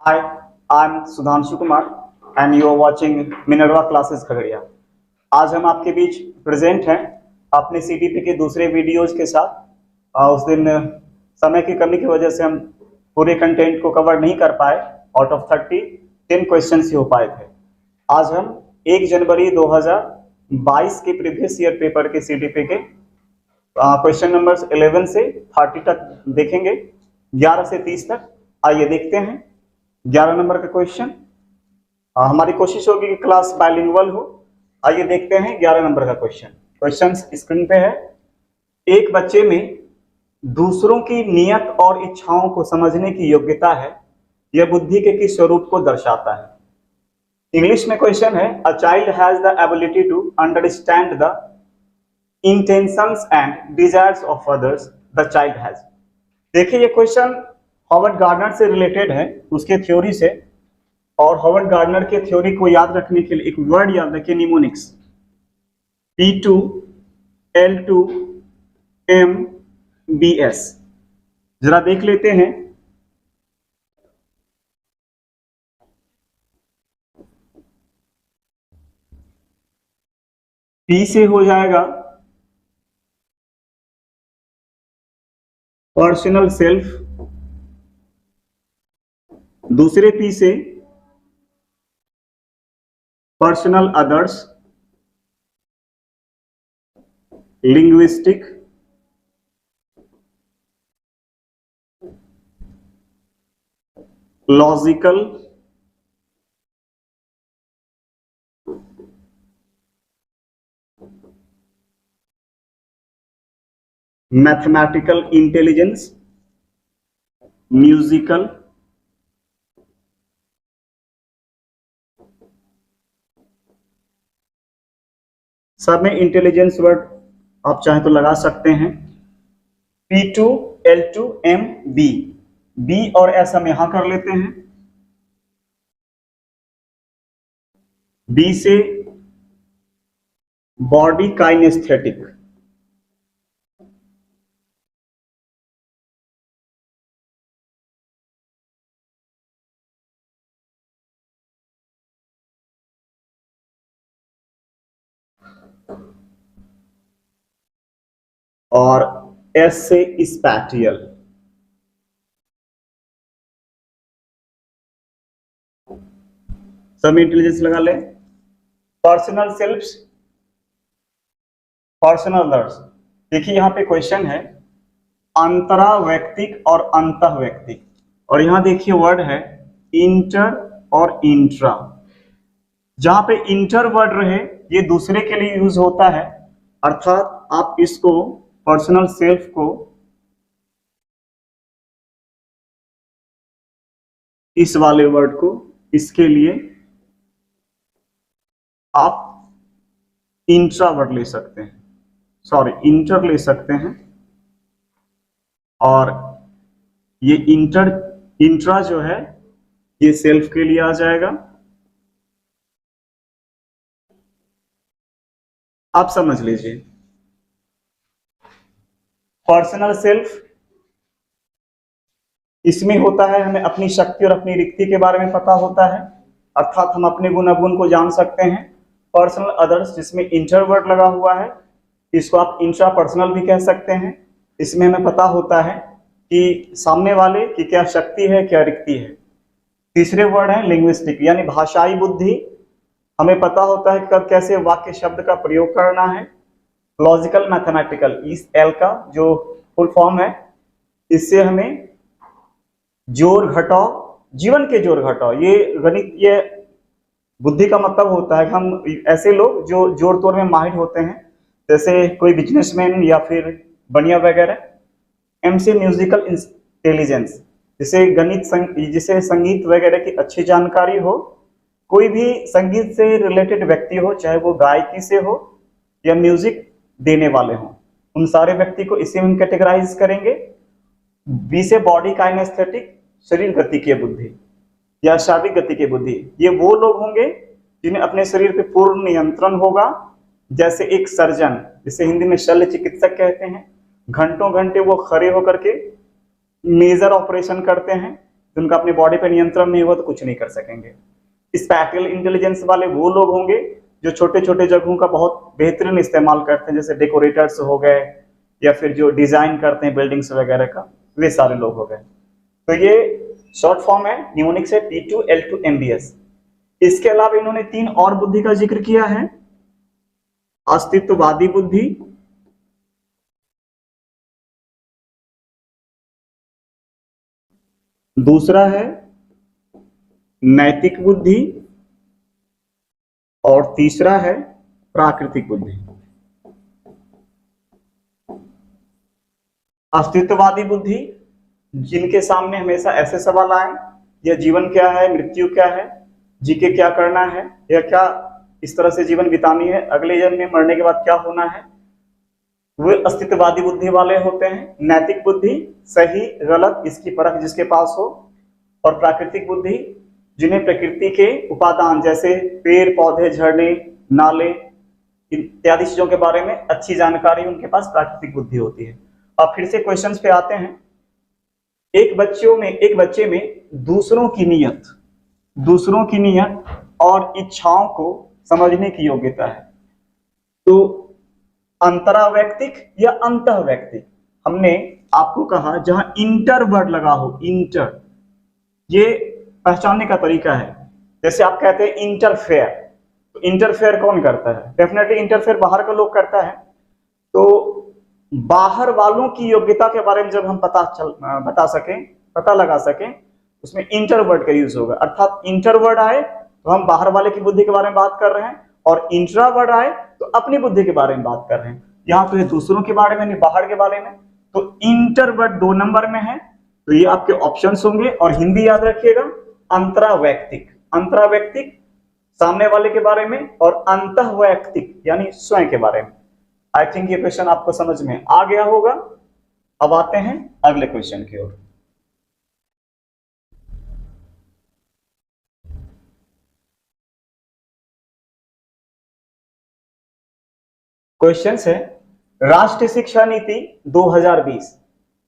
Hi, I'm Sudhanshu Kumar and you are watching Minerva Classes Khagaria. आज हम आपके बीच present हैं अपने सीटीपी के दूसरे वीडियोज के साथ। उस दिन समय की कमी की वजह से हम पूरे कंटेंट को कवर नहीं कर पाए। आउट ऑफ 10 क्वेश्चन ही हो पाए थे। आज हम 1 जनवरी 2022 के प्रीवियस ईयर पेपर के सीटीपी के क्वेश्चन नंबर्स 11 से 30 तक देखेंगे, 11 से 30 तक। आइए देखते हैं 11 नंबर का क्वेश्चन। हमारी कोशिश होगी कि क्लास बाइलिंगुअल हो। आइए देखते हैं 11 नंबर का क्वेश्चन स्क्रीन पे है। एक बच्चे में दूसरों की नियत और इच्छाओं को समझने की योग्यता है, यह बुद्धि के किस स्वरूप को दर्शाता है? इंग्लिश में क्वेश्चन है, a child has the ability to understand the intentions and desires of others the child has. देखिए ये क्वेश्चन हॉवर्ड गार्डनर से रिलेटेड है, उसके थ्योरी से। और हॉवर्ड गार्डनर के थ्योरी को याद रखने के लिए एक वर्ड याद रखिए, mnemonics. P2 L2 M BS। जरा देख लेते हैं। P से हो जाएगा पर्सनल सेल्फ, दूसरे P से personal others, linguistic, logical, mathematical intelligence, musical, सब में इंटेलिजेंस वर्ड आप चाहे तो लगा सकते हैं। P2 L2 M B, B और S हम यहां कर लेते हैं। B से बॉडी काइनेस्थेटिक, और S से स्पैटियल। सब इंटेलिजेंस लगा ले। Personal self, personal others. देखिए यहां पे क्वेश्चन है अंतरा वैयक्तिक और अंतः वैयक्तिक, और यहां देखिए वर्ड है इंटर और इंट्रा। जहां पे इंटर वर्ड रहे ये दूसरे के लिए यूज होता है, अर्थात आप इसको पर्सनल सेल्फ को इस वाले वर्ड को इसके लिए आप इंट्रा वर्ड ले सकते हैं, सॉरी इंटर ले सकते हैं। और ये इंट्रा जो है ये सेल्फ के लिए आ जाएगा। आप समझ लीजिए पर्सनल सेल्फ इसमें होता है हमें अपनी शक्ति और अपनी रिक्ति के बारे में पता होता है, अर्थात हम अपने गुण अवगुण को जान सकते हैं। पर्सनल अदर्स जिसमें इंटर वर्ड लगा हुआ है, इसको आप इंट्रा पर्सनल भी कह सकते हैं। इसमें हमें पता होता है कि सामने वाले की क्या शक्ति है, क्या रिक्ति है। तीसरे वर्ड है लिंग्विस्टिक, यानी भाषाई बुद्धि, हमें पता होता है कब कैसे वाक्य शब्द का प्रयोग करना है। लॉजिकल मैथमेटिकल, इस एल का जो फुल फॉर्म है, इससे हमें जोड़ घटाव, जीवन के जोड़ घटाव, ये गणितीय बुद्धि का मतलब होता है कि हम ऐसे लोग जो जोड़ तोड़ में माहिर होते हैं, जैसे कोई बिजनेसमैन या फिर बनिया वगैरह। एम से म्यूजिकल इंटेलिजेंस, जिसे जिसे संगीत वगैरह की अच्छी जानकारी हो, कोई भी संगीत से रिलेटेड व्यक्ति हो, चाहे वो गायकी से हो या म्यूजिक देने वाले हो, उन सारे व्यक्ति को इसी में कैटेगराइज करेंगे। बी से बॉडी काइनेस्थेटिक, शरीर गति की बुद्धि या शारीरिक गति की बुद्धि, ये वो लोग होंगे जिन्हें अपने शरीर पे पूर्ण नियंत्रण होगा। जैसे एक सर्जन, जिसे हिंदी में शल्य चिकित्सक कहते हैं, घंटों घंटे वो खड़े होकर के मेजर ऑपरेशन करते हैं, जिनका अपने बॉडी पे नियंत्रण नहीं होगा तो कुछ नहीं कर सकेंगे। स्पैटियल इंटेलिजेंस वाले वो लोग होंगे जो छोटे छोटे जगहों का बहुत बेहतरीन इस्तेमाल करते हैं, जैसे डेकोरेटर्स हो गए या फिर जो डिजाइन करते हैं बिल्डिंग्स वगैरह का, वे सारे लोग हो गए। तो ये शॉर्ट फॉर्म है न्यूमोनिक्स है P2L2 MBS। इसके अलावा इन्होंने 3 और बुद्धि का जिक्र किया है, अस्तित्ववादी बुद्धि, दूसरा है नैतिक बुद्धि और तीसरा है प्राकृतिक बुद्धि। अस्तित्ववादी बुद्धि, जिनके सामने हमेशा ऐसे सवाल आए, यह जीवन क्या है, मृत्यु क्या है, जी के क्या करना है, या क्या इस तरह से जीवन बितानी है, अगले जन्म में मरने के बाद क्या होना है, वे अस्तित्ववादी बुद्धि वाले होते हैं। नैतिक बुद्धि, सही गलत इसकी परख जिसके पास हो। और प्राकृतिक बुद्धि, जिन्हें प्रकृति के उपादान जैसे पेड़ पौधे, झरने, नाले इत्यादि चीजों के बारे में अच्छी जानकारी, उनके पास प्राकृतिक बुद्धि होती है। अब फिर से क्वेश्चंस पे आते हैं। एक बच्चे में दूसरों की नियत और इच्छाओं को समझने की योग्यता है। तो अंतरावैयक्तिक या अंतःवैयक्तिक, हमने आपको कहा जहां इंटर वर्ड लगा हो, इंटर, ये पहचानने का तरीका है। जैसे आप कहते हैं इंटरफेयर, तो इंटरफेयर कौन करता है? डेफिनेटली इंटरफेयर बाहर का लोग करता है। तो बाहर वालों की योग्यता के बारे में जब हम पता लगा सकें, उसमें इंटर वर्ड का यूज होगा। अर्थात इंटर वर्ड आए तो हम बाहर वाले की बुद्धि के बारे में बात कर रहे हैं, और इंट्रा वर्ड आए तो अपनी बुद्धि के बारे में बात कर रहे हैं। यहाँ तो ये दूसरों के बारे में नहीं, बाहर के बारे में। तो इंटर वर्ड 2 नंबर में है, तो ये आपके ऑप्शंस होंगे। और हिंदी याद रखिएगा, अंतरावैयक्तिक सामने वाले के बारे में, और अंतःवैयक्तिक यानी स्वयं के बारे में। आई थिंक ये क्वेश्चन आपको समझ में आ गया होगा। अब आते हैं अगले क्वेश्चन की ओर। क्वेश्चन है, राष्ट्रीय शिक्षा नीति 2020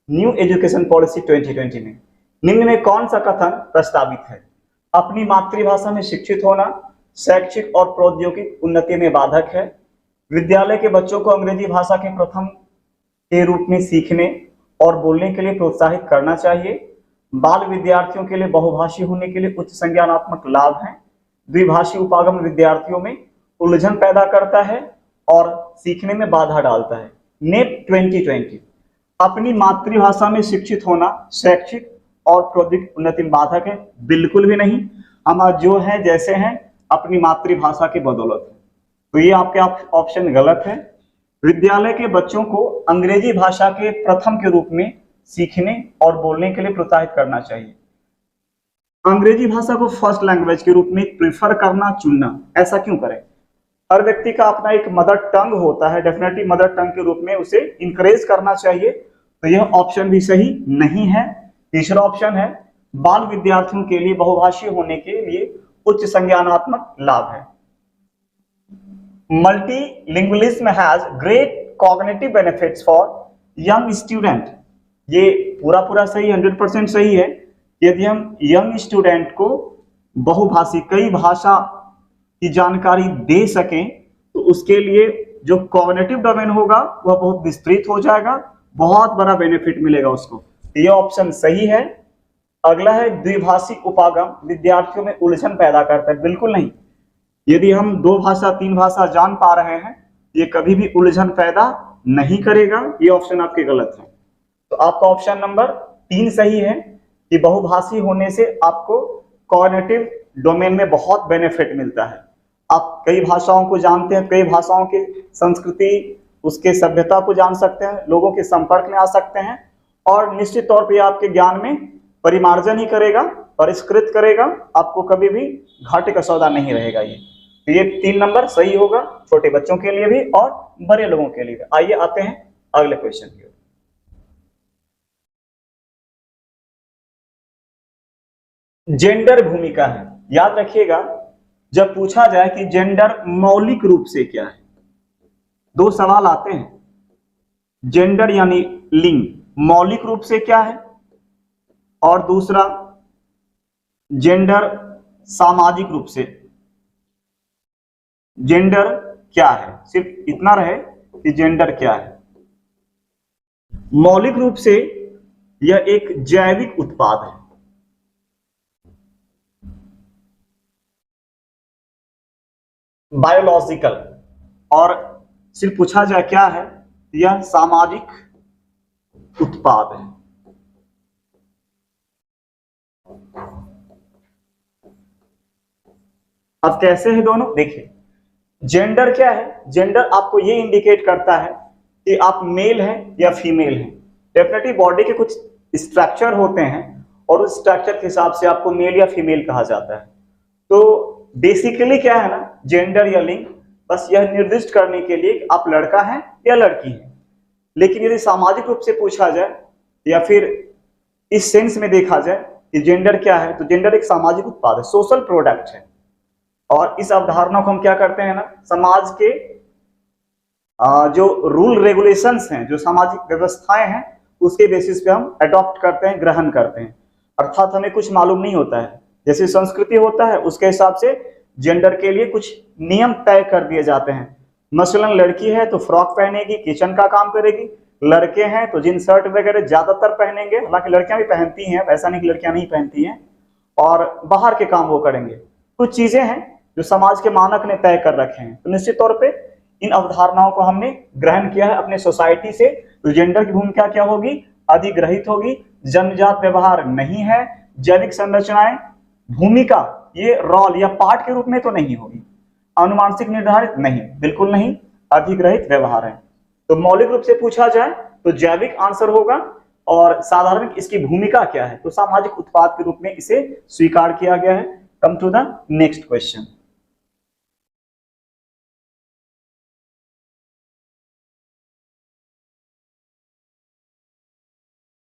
न्यू एजुकेशन पॉलिसी 2020 में निम्न में कौन सा कथन प्रस्तावित है? अपनी मातृभाषा में शिक्षित होना शैक्षिक और प्रौद्योगिक उन्नति में बाधक है। विद्यालय के बच्चों को अंग्रेजी भाषा के प्रथम के रूप में सीखने और बोलने के लिए प्रोत्साहित करना चाहिए। बाल विद्यार्थियों के लिए बहुभाषी होने के लिए उच्च संज्ञानात्मक लाभ हैं। द्विभाषी उपागम विद्यार्थियों में उलझन पैदा करता है और सीखने में बाधा डालता है। नेट 2020, अपनी मातृभाषा में शिक्षित होना शैक्षिक और प्रौद्योगिक उन्नति में बाधक है? बिल्कुल भी नहीं। हम आज जो है जैसे हैं अपनी मातृभाषा की बदौलत है। तो ये आपके ऑप्शन गलत है। विद्यालय के बच्चों को अंग्रेजी भाषा के प्रथम के रूप में सीखने और बोलने के लिए प्रोत्साहित करना चाहिए। अंग्रेजी भाषा को फर्स्ट लैंग्वेज के रूप में प्रेफर करना, चुनना, ऐसा क्यों करें? हर व्यक्ति का अपना एक मदर टंग होता है, डेफिनेटली मदर टंग के रूप में उसे इंकरेज करना चाहिए। तो यह ऑप्शन भी सही नहीं है। तीसरा ऑप्शन है, बाल विद्यार्थियों के लिए बहुभाषी होने के लिए उच्च संज्ञानात्मक लाभ है। Multilingualism has great cognitive benefits for young student. ये पूरा सही, 100% सही है। यदि हम यंग स्टूडेंट को बहुभाषी, कई भाषा की जानकारी दे सकें तो उसके लिए जो कॉग्निटिव डोमेन होगा वह बहुत विस्तृत हो जाएगा, बहुत बड़ा बेनिफिट मिलेगा उसको। ये ऑप्शन सही है। अगला है, द्विभाषी उपागम विद्यार्थियों में उलझन पैदा करता है। बिल्कुल नहीं। यदि हम 2 भाषा 3 भाषा जान पा रहे हैं, ये कभी भी उलझन पैदा नहीं करेगा। ये ऑप्शन आपके गलत है। तो आपका ऑप्शन नंबर 3 सही है कि बहुभाषी होने से आपको कॉग्निटिव डोमेन में बहुत बेनिफिट मिलता है। आप कई भाषाओं को जानते हैं, कई भाषाओं की संस्कृति, उसके सभ्यता को जान सकते हैं, लोगों के संपर्क में आ सकते हैं, और निश्चित तौर पे आपके ज्ञान में परिमार्जन ही करेगा, परिष्कृत करेगा। आपको कभी भी घाटे का सौदा नहीं रहेगा। ये 3 नंबर सही होगा, छोटे बच्चों के लिए भी और बड़े लोगों के लिए भी। आइए आते हैं अगले क्वेश्चन की ओर। जेंडर भूमिका है। याद रखिएगा, जब पूछा जाए कि जेंडर मौलिक रूप से क्या है, 2 सवाल आते हैं। जेंडर यानी लिंग मौलिक रूप से क्या है, और दूसरा जेंडर सामाजिक रूप से, जेंडर क्या है, सिर्फ इतना रहे कि जेंडर क्या है। मौलिक रूप से यह एक जैविक उत्पाद है। बायोलॉजिकल, और सिर्फ पूछा जाए क्या है, यह सामाजिक उत्पाद है। अब कैसे है दोनों, देखिए जेंडर क्या है, जेंडर आपको ये इंडिकेट करता है कि आप मेल हैं या फीमेल हैं। डेफिनेटली बॉडी के कुछ स्ट्रक्चर होते हैं और उस स्ट्रक्चर के हिसाब से आपको मेल या फीमेल कहा जाता है। तो बेसिकली क्या है ना, जेंडर या लिंग बस यह निर्दिष्ट करने के लिए कि आप लड़का हैं या लड़की हैं। लेकिन यदि सामाजिक रूप से पूछा जाए या फिर इस सेंस में देखा जाए कि जेंडर क्या है, तो जेंडर एक सामाजिक उत्पाद है, सोशल प्रोडक्ट है। और इस अवधारणा को हम क्या करते हैं ना, समाज के जो रूल रेगुलेशंस हैं, जो सामाजिक व्यवस्थाएं हैं, उसके बेसिस पे हम अडॉप्ट करते हैं, ग्रहण करते हैं। अर्थात हमें कुछ मालूम नहीं होता है, जैसे संस्कृति होता है उसके हिसाब से जेंडर के लिए कुछ नियम तय कर दिए जाते हैं। मसलन लड़की है तो फ्रॉक पहनेगी, किचन का काम करेगी। लड़के हैं तो जींस शर्ट वगैरह ज्यादातर पहनेंगे, हालांकि लड़कियां भी पहनती हैं, ऐसा नहीं कि लड़कियां नहीं पहनती हैं, और बाहर के काम वो करेंगे। कुछ चीजें हैं जो समाज के मानक ने तय कर रखे हैं, तो निश्चित तौर पे इन अवधारणाओं को हमने ग्रहण किया है अपने सोसाइटी से। तो जेंडर की भूमिका क्या होगी, अधिग्रहित होगी, जन्मजात व्यवहार नहीं है, जैविक संरचनाएं, भूमिका ये रोल या पार्ट के रूप में तो नहीं होगी, अनुमानसिक निर्धारित नहीं, बिल्कुल नहीं, अधिग्रहित व्यवहार है। तो मौलिक रूप से पूछा जाए तो जैविक आंसर होगा, और साधारण इसकी भूमिका क्या है, तो सामाजिक उत्पाद के रूप में इसे स्वीकार किया गया है। Come to the next question.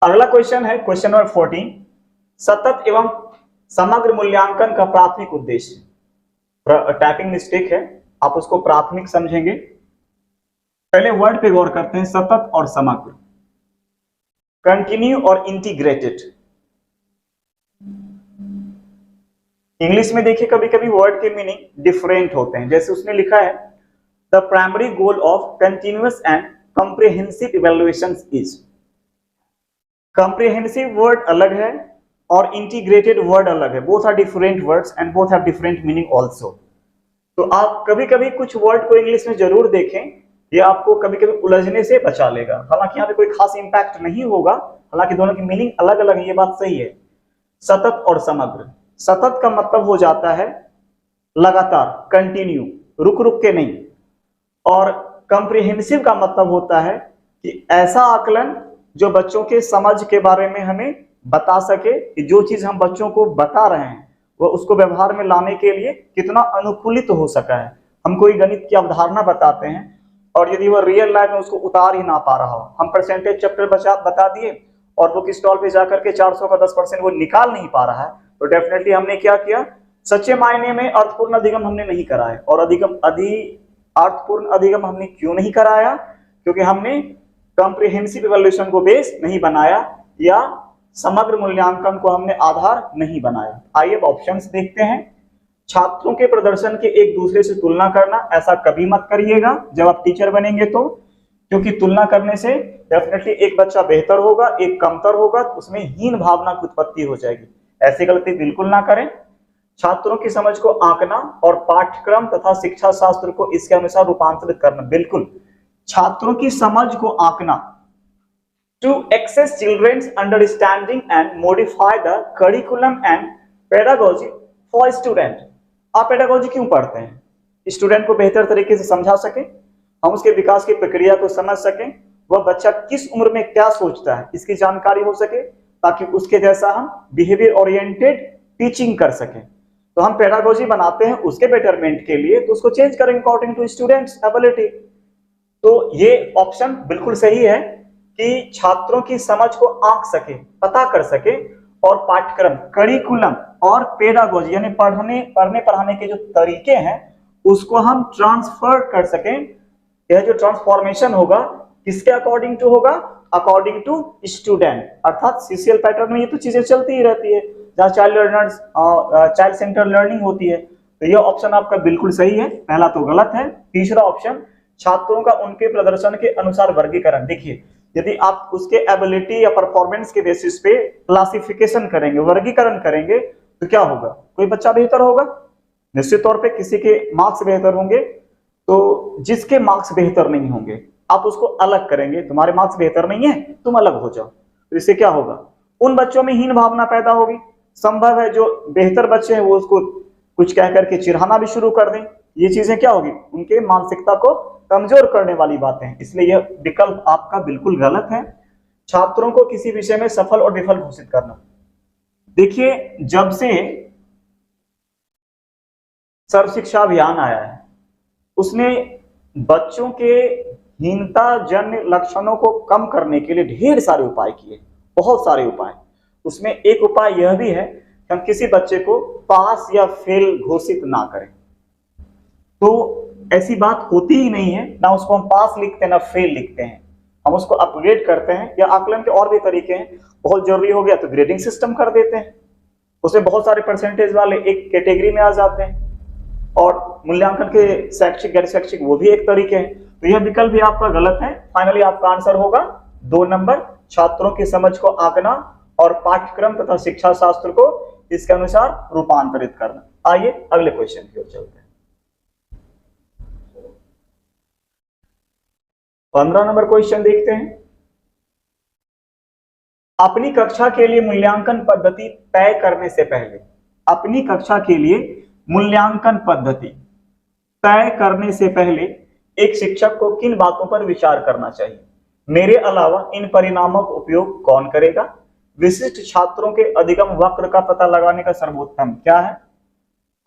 अगला क्वेश्चन है क्वेश्चन नंबर 14। सतत एवं समग्र मूल्यांकन का प्राथमिक उद्देश्य। टाइपिंग मिस्टेक है, आप उसको प्राथमिक समझेंगे। पहले वर्ड पे गौर करते हैं, सतत और समग्र, कंटिन्यू और इंटीग्रेटेड। इंग्लिश में देखिए कभी कभी वर्ड के मीनिंग डिफरेंट होते हैं, जैसे उसने लिखा है the primary goal of continuous and comprehensive evaluation is. Comprehensive word अलग है और इंटीग्रेटेड वर्ड अलग है, both are different words and both have different meaning also. तो आप कभी कभी कुछ वर्ड को इंग्लिश में जरूर देखें, ये आपको कभी कभी उलझने से बचा लेगा। हालांकि यहाँ पे कोई खास इंपैक्ट नहीं होगा, हालांकि दोनों की मीनिंग अलग अलग है, ये बात सही है। सतत और समग्र, सतत का मतलब हो जाता है लगातार, कंटिन्यू, रुक रुक के नहीं, और कॉम्प्रिहेंसिव का मतलब होता है कि ऐसा आकलन जो बच्चों के समझ के बारे में हमें बता सके कि जो चीज हम बच्चों को बता रहे हैं वो उसको व्यवहार में लाने के लिए कितना अनुकूलित हो सका है। हम कोई गणित की अवधारणा बताते हैं और यदि वह रियल लाइफ में उसको उतार ही ना पा रहा हो, हम परसेंटेज चैप्टर बता दिए और बुक स्टॉल पे जाकर के 400 का 10% वो निकाल नहीं पा रहा है, तो डेफिनेटली हमने क्या किया, सच्चे मायने में अर्थपूर्ण अधिगम हमने नहीं कराया। और अर्थपूर्ण अधिगम हमने क्यों नहीं कराया, क्योंकि हमने कॉम्प्रिहेंसिव इवैल्यूएशन को बेस नहीं बनाया या समग्र मूल्यांकन को हमने आधार नहीं बनाया। आइए ऑप्शंस देखते हैं। छात्रों के प्रदर्शन के एक दूसरे से तुलना करना, ऐसा कभी मत करिएगा जब आप टीचर बनेंगे तो, क्योंकि तुलना करने से डेफिनेटली एक बच्चा बेहतर होगा, एक कमतर होगा, तो उसमें हीन भावना की उत्पत्ति हो जाएगी। ऐसी गलती बिल्कुल ना करें। छात्रों की समझ को आंकना और पाठ्यक्रम तथा शिक्षा शास्त्र को इसके अनुसार रूपांतरित करना, बिल्कुल छात्रों की समझ को आंकना, to access children's understanding and modify the curriculum and pedagogy for student। आप पेडागोजी क्यों पढ़ते हैं, स्टूडेंट को बेहतर तरीके से समझा सके, हम उसके विकास की प्रक्रिया को समझ सकें, वह बच्चा किस उम्र में क्या सोचता है इसकी जानकारी हो सके, ताकि उसके जैसा हम बिहेवियर ओरिएंटेड टीचिंग कर सकें। तो हम पेडागोजी बनाते हैं उसके बेटरमेंट के लिए, तो उसको चेंज करें अकॉर्डिंग टू स्टूडेंट्स एबिलिटी। तो ये ऑप्शन बिल्कुल सही है कि छात्रों की समझ को आंक सके, पता कर सके, और पाठ्यक्रम, करिकुलम और पेडागोजी यानी पढ़ने पढ़ाने के जो तरीके हैं उसको हम ट्रांसफर कर सकें। यह जो ट्रांसफॉर्मेशन होगा किसके अकॉर्डिंग टू होगा, अकॉर्डिंग टू स्टूडेंट। अर्थात सीसीएल पैटर्न में ये तो चीजें चलती ही रहती है, जहाँ चाइल्ड सेंटर लर्निंग होती है। तो यह ऑप्शन आपका बिल्कुल सही है, पहला तो गलत है। तीसरा ऑप्शन, छात्रों का उनके प्रदर्शन के अनुसार वर्गीकरण। देखिए, यदि आप उसके एबिलिटी या परफॉर्मेंस के बेसिस पे क्लासिफिकेशन करेंगे, वर्गीकरण करेंगे, तो क्या होगा? कोई बच्चा बेहतर होगा, निश्चित तौर पे किसी के मार्क्स बेहतर होंगे, तो जिसके मार्क्स बेहतर नहीं होंगे आप उसको अलग करेंगे, तुम्हारे मार्क्स बेहतर नहीं है तुम अलग हो जाओ। तो इससे क्या होगा? उन बच्चों में हीन भावना पैदा होगी। संभव है जो बेहतर बच्चे हैं वो उसको कुछ कह करके चिढ़ाना भी शुरू कर दें। ये चीजें क्या होगी? उनके मानसिकता को कमजोर करने वाली बातें हैं। इसलिए यह विकल्प आपका बिल्कुल गलत है। छात्रों को किसी विषय में सफल और विफल घोषित करना। देखिए, जब से सर्व शिक्षा अभियान आया है उसने बच्चों के हीनता जन्य लक्षणों को कम करने के लिए ढेर सारे उपाय किए, बहुत सारे उपाय। उसमें एक उपाय यह भी है कि हम किसी बच्चे को पास या फेल घोषित ना करें। तो ऐसी बात होती ही नहीं है, ना उसको हम पास लिखते हैं ना फेल लिखते हैं, हम उसको अपग्रेड करते हैं। या आकलन के और भी तरीके हैं, बहुत जरूरी हो गया तो ग्रेडिंग सिस्टम कर देते हैं, उसमें बहुत सारे परसेंटेज वाले एक कैटेगरी में आ जाते हैं। और मूल्यांकन के शैक्षिक गैर शैक्षिक वो भी एक तरीके हैं। तो यह विकल्प भी आपका गलत है। फाइनली आपका आंसर होगा 2 नंबर, छात्रों की समझ को आंकना और पाठ्यक्रम तथा शिक्षा शास्त्र को इसके अनुसार रूपांतरित करना। आइए अगले क्वेश्चन की ओर चलते हैं। 15 नंबर क्वेश्चन देखते हैं। अपनी कक्षा के लिए मूल्यांकन पद्धति तय करने से पहले, अपनी कक्षा के लिए मूल्यांकन पद्धति तय करने से पहले एक शिक्षक को किन बातों पर विचार करना चाहिए? मेरे अलावा इन परिणामों का उपयोग कौन करेगा? विशिष्ट छात्रों के अधिगम वक्र का पता लगाने का सर्वोत्तम क्या है?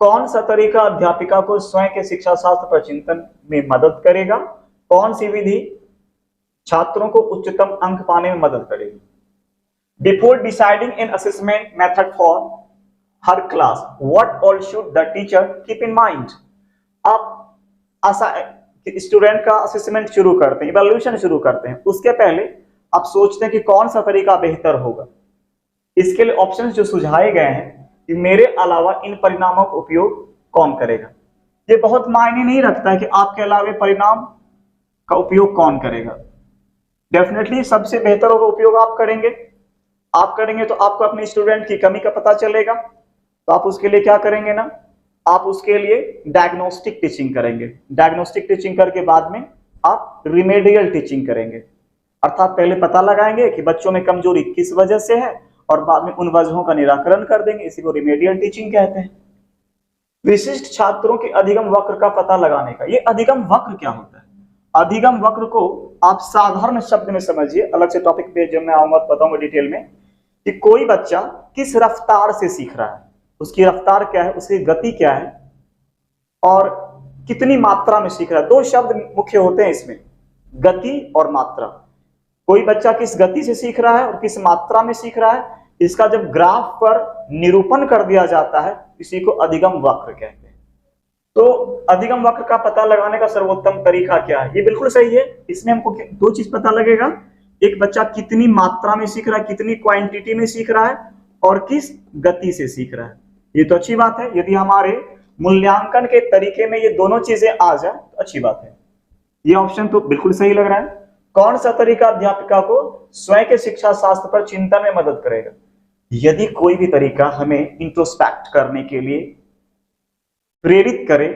कौन सा तरीका अध्यापिका को स्वयं के शिक्षा शास्त्र पर चिंतन में मदद करेगा? कौन सी विधि छात्रों को उच्चतम अंक पाने में मदद करेगी? Before deciding in assessment method for her class, what all should the teacher keep in mind? आप स्टूडेंट का असेसमेंट शुरू करते हैं, इवैल्यूएशन शुरू करते हैं, उसके पहले आप सोचते हैं कि कौन सा तरीका बेहतर होगा। इसके लिए ऑप्शंस जो सुझाए गए हैं कि मेरे अलावा इन परिणामों का उपयोग कौन करेगा, ये बहुत मायने नहीं रखता है कि आपके अलावा परिणाम का उपयोग कौन करेगा। डेफिनेटली सबसे बेहतर होगा उपयोग आप करेंगे। आप करेंगे तो आपको अपने स्टूडेंट की कमी का पता चलेगा, तो आप उसके लिए क्या करेंगे ना, आप उसके लिए डायग्नोस्टिक टीचिंग करेंगे। डायग्नोस्टिक टीचिंग करके बाद में आप रिमेडियल टीचिंग करेंगे, अर्थात पहले पता लगाएंगे कि बच्चों में कमजोरी किस वजह से है और बाद में उन वजहों का निराकरण कर देंगे। इसी को रिमेडियल टीचिंग कहते हैं। विशिष्ट छात्रों के अधिगम वक्र का पता लगाने का, ये अधिगम वक्र क्या होता है? अधिगम वक्र को आप साधारण शब्द में समझिए, अलग से टॉपिक पे जब मैं आऊंगा बताऊंगा डिटेल में कि कोई बच्चा किस रफ्तार से सीख रहा है, उसकी रफ्तार क्या है, उसकी गति क्या है और कितनी मात्रा में सीख रहा है। 2 शब्द मुख्य होते हैं इसमें, गति और मात्रा। कोई बच्चा किस गति से सीख रहा है और किस मात्रा में सीख रहा है, इसका जब ग्राफ पर निरूपण कर दिया जाता है इसी को अधिगम वक्र कहते हैं। तो अधिगम वक्र का पता लगाने का सर्वोत्तम तरीका क्या है? ये बिल्कुल सही है। इसमें हमको 2 चीज पता लगेगा, एक बच्चा कितनी मात्रा में सीख रहा है, कितनी क्वांटिटी में सीख रहा है और किस गति से सीख रहा है। ये तो अच्छी बात है। यदि हमारे मूल्यांकन के तरीके में ये दोनों चीजें आ जाए तो अच्छी बात है। ये ऑप्शन तो बिल्कुल सही लग रहा है। कौन सा तरीका अध्यापिका को स्वयं के शिक्षा शास्त्र पर चिंतन में मदद करेगा? यदि कोई भी तरीका हमें इंट्रोस्पेक्ट करने के लिए प्रेरित करे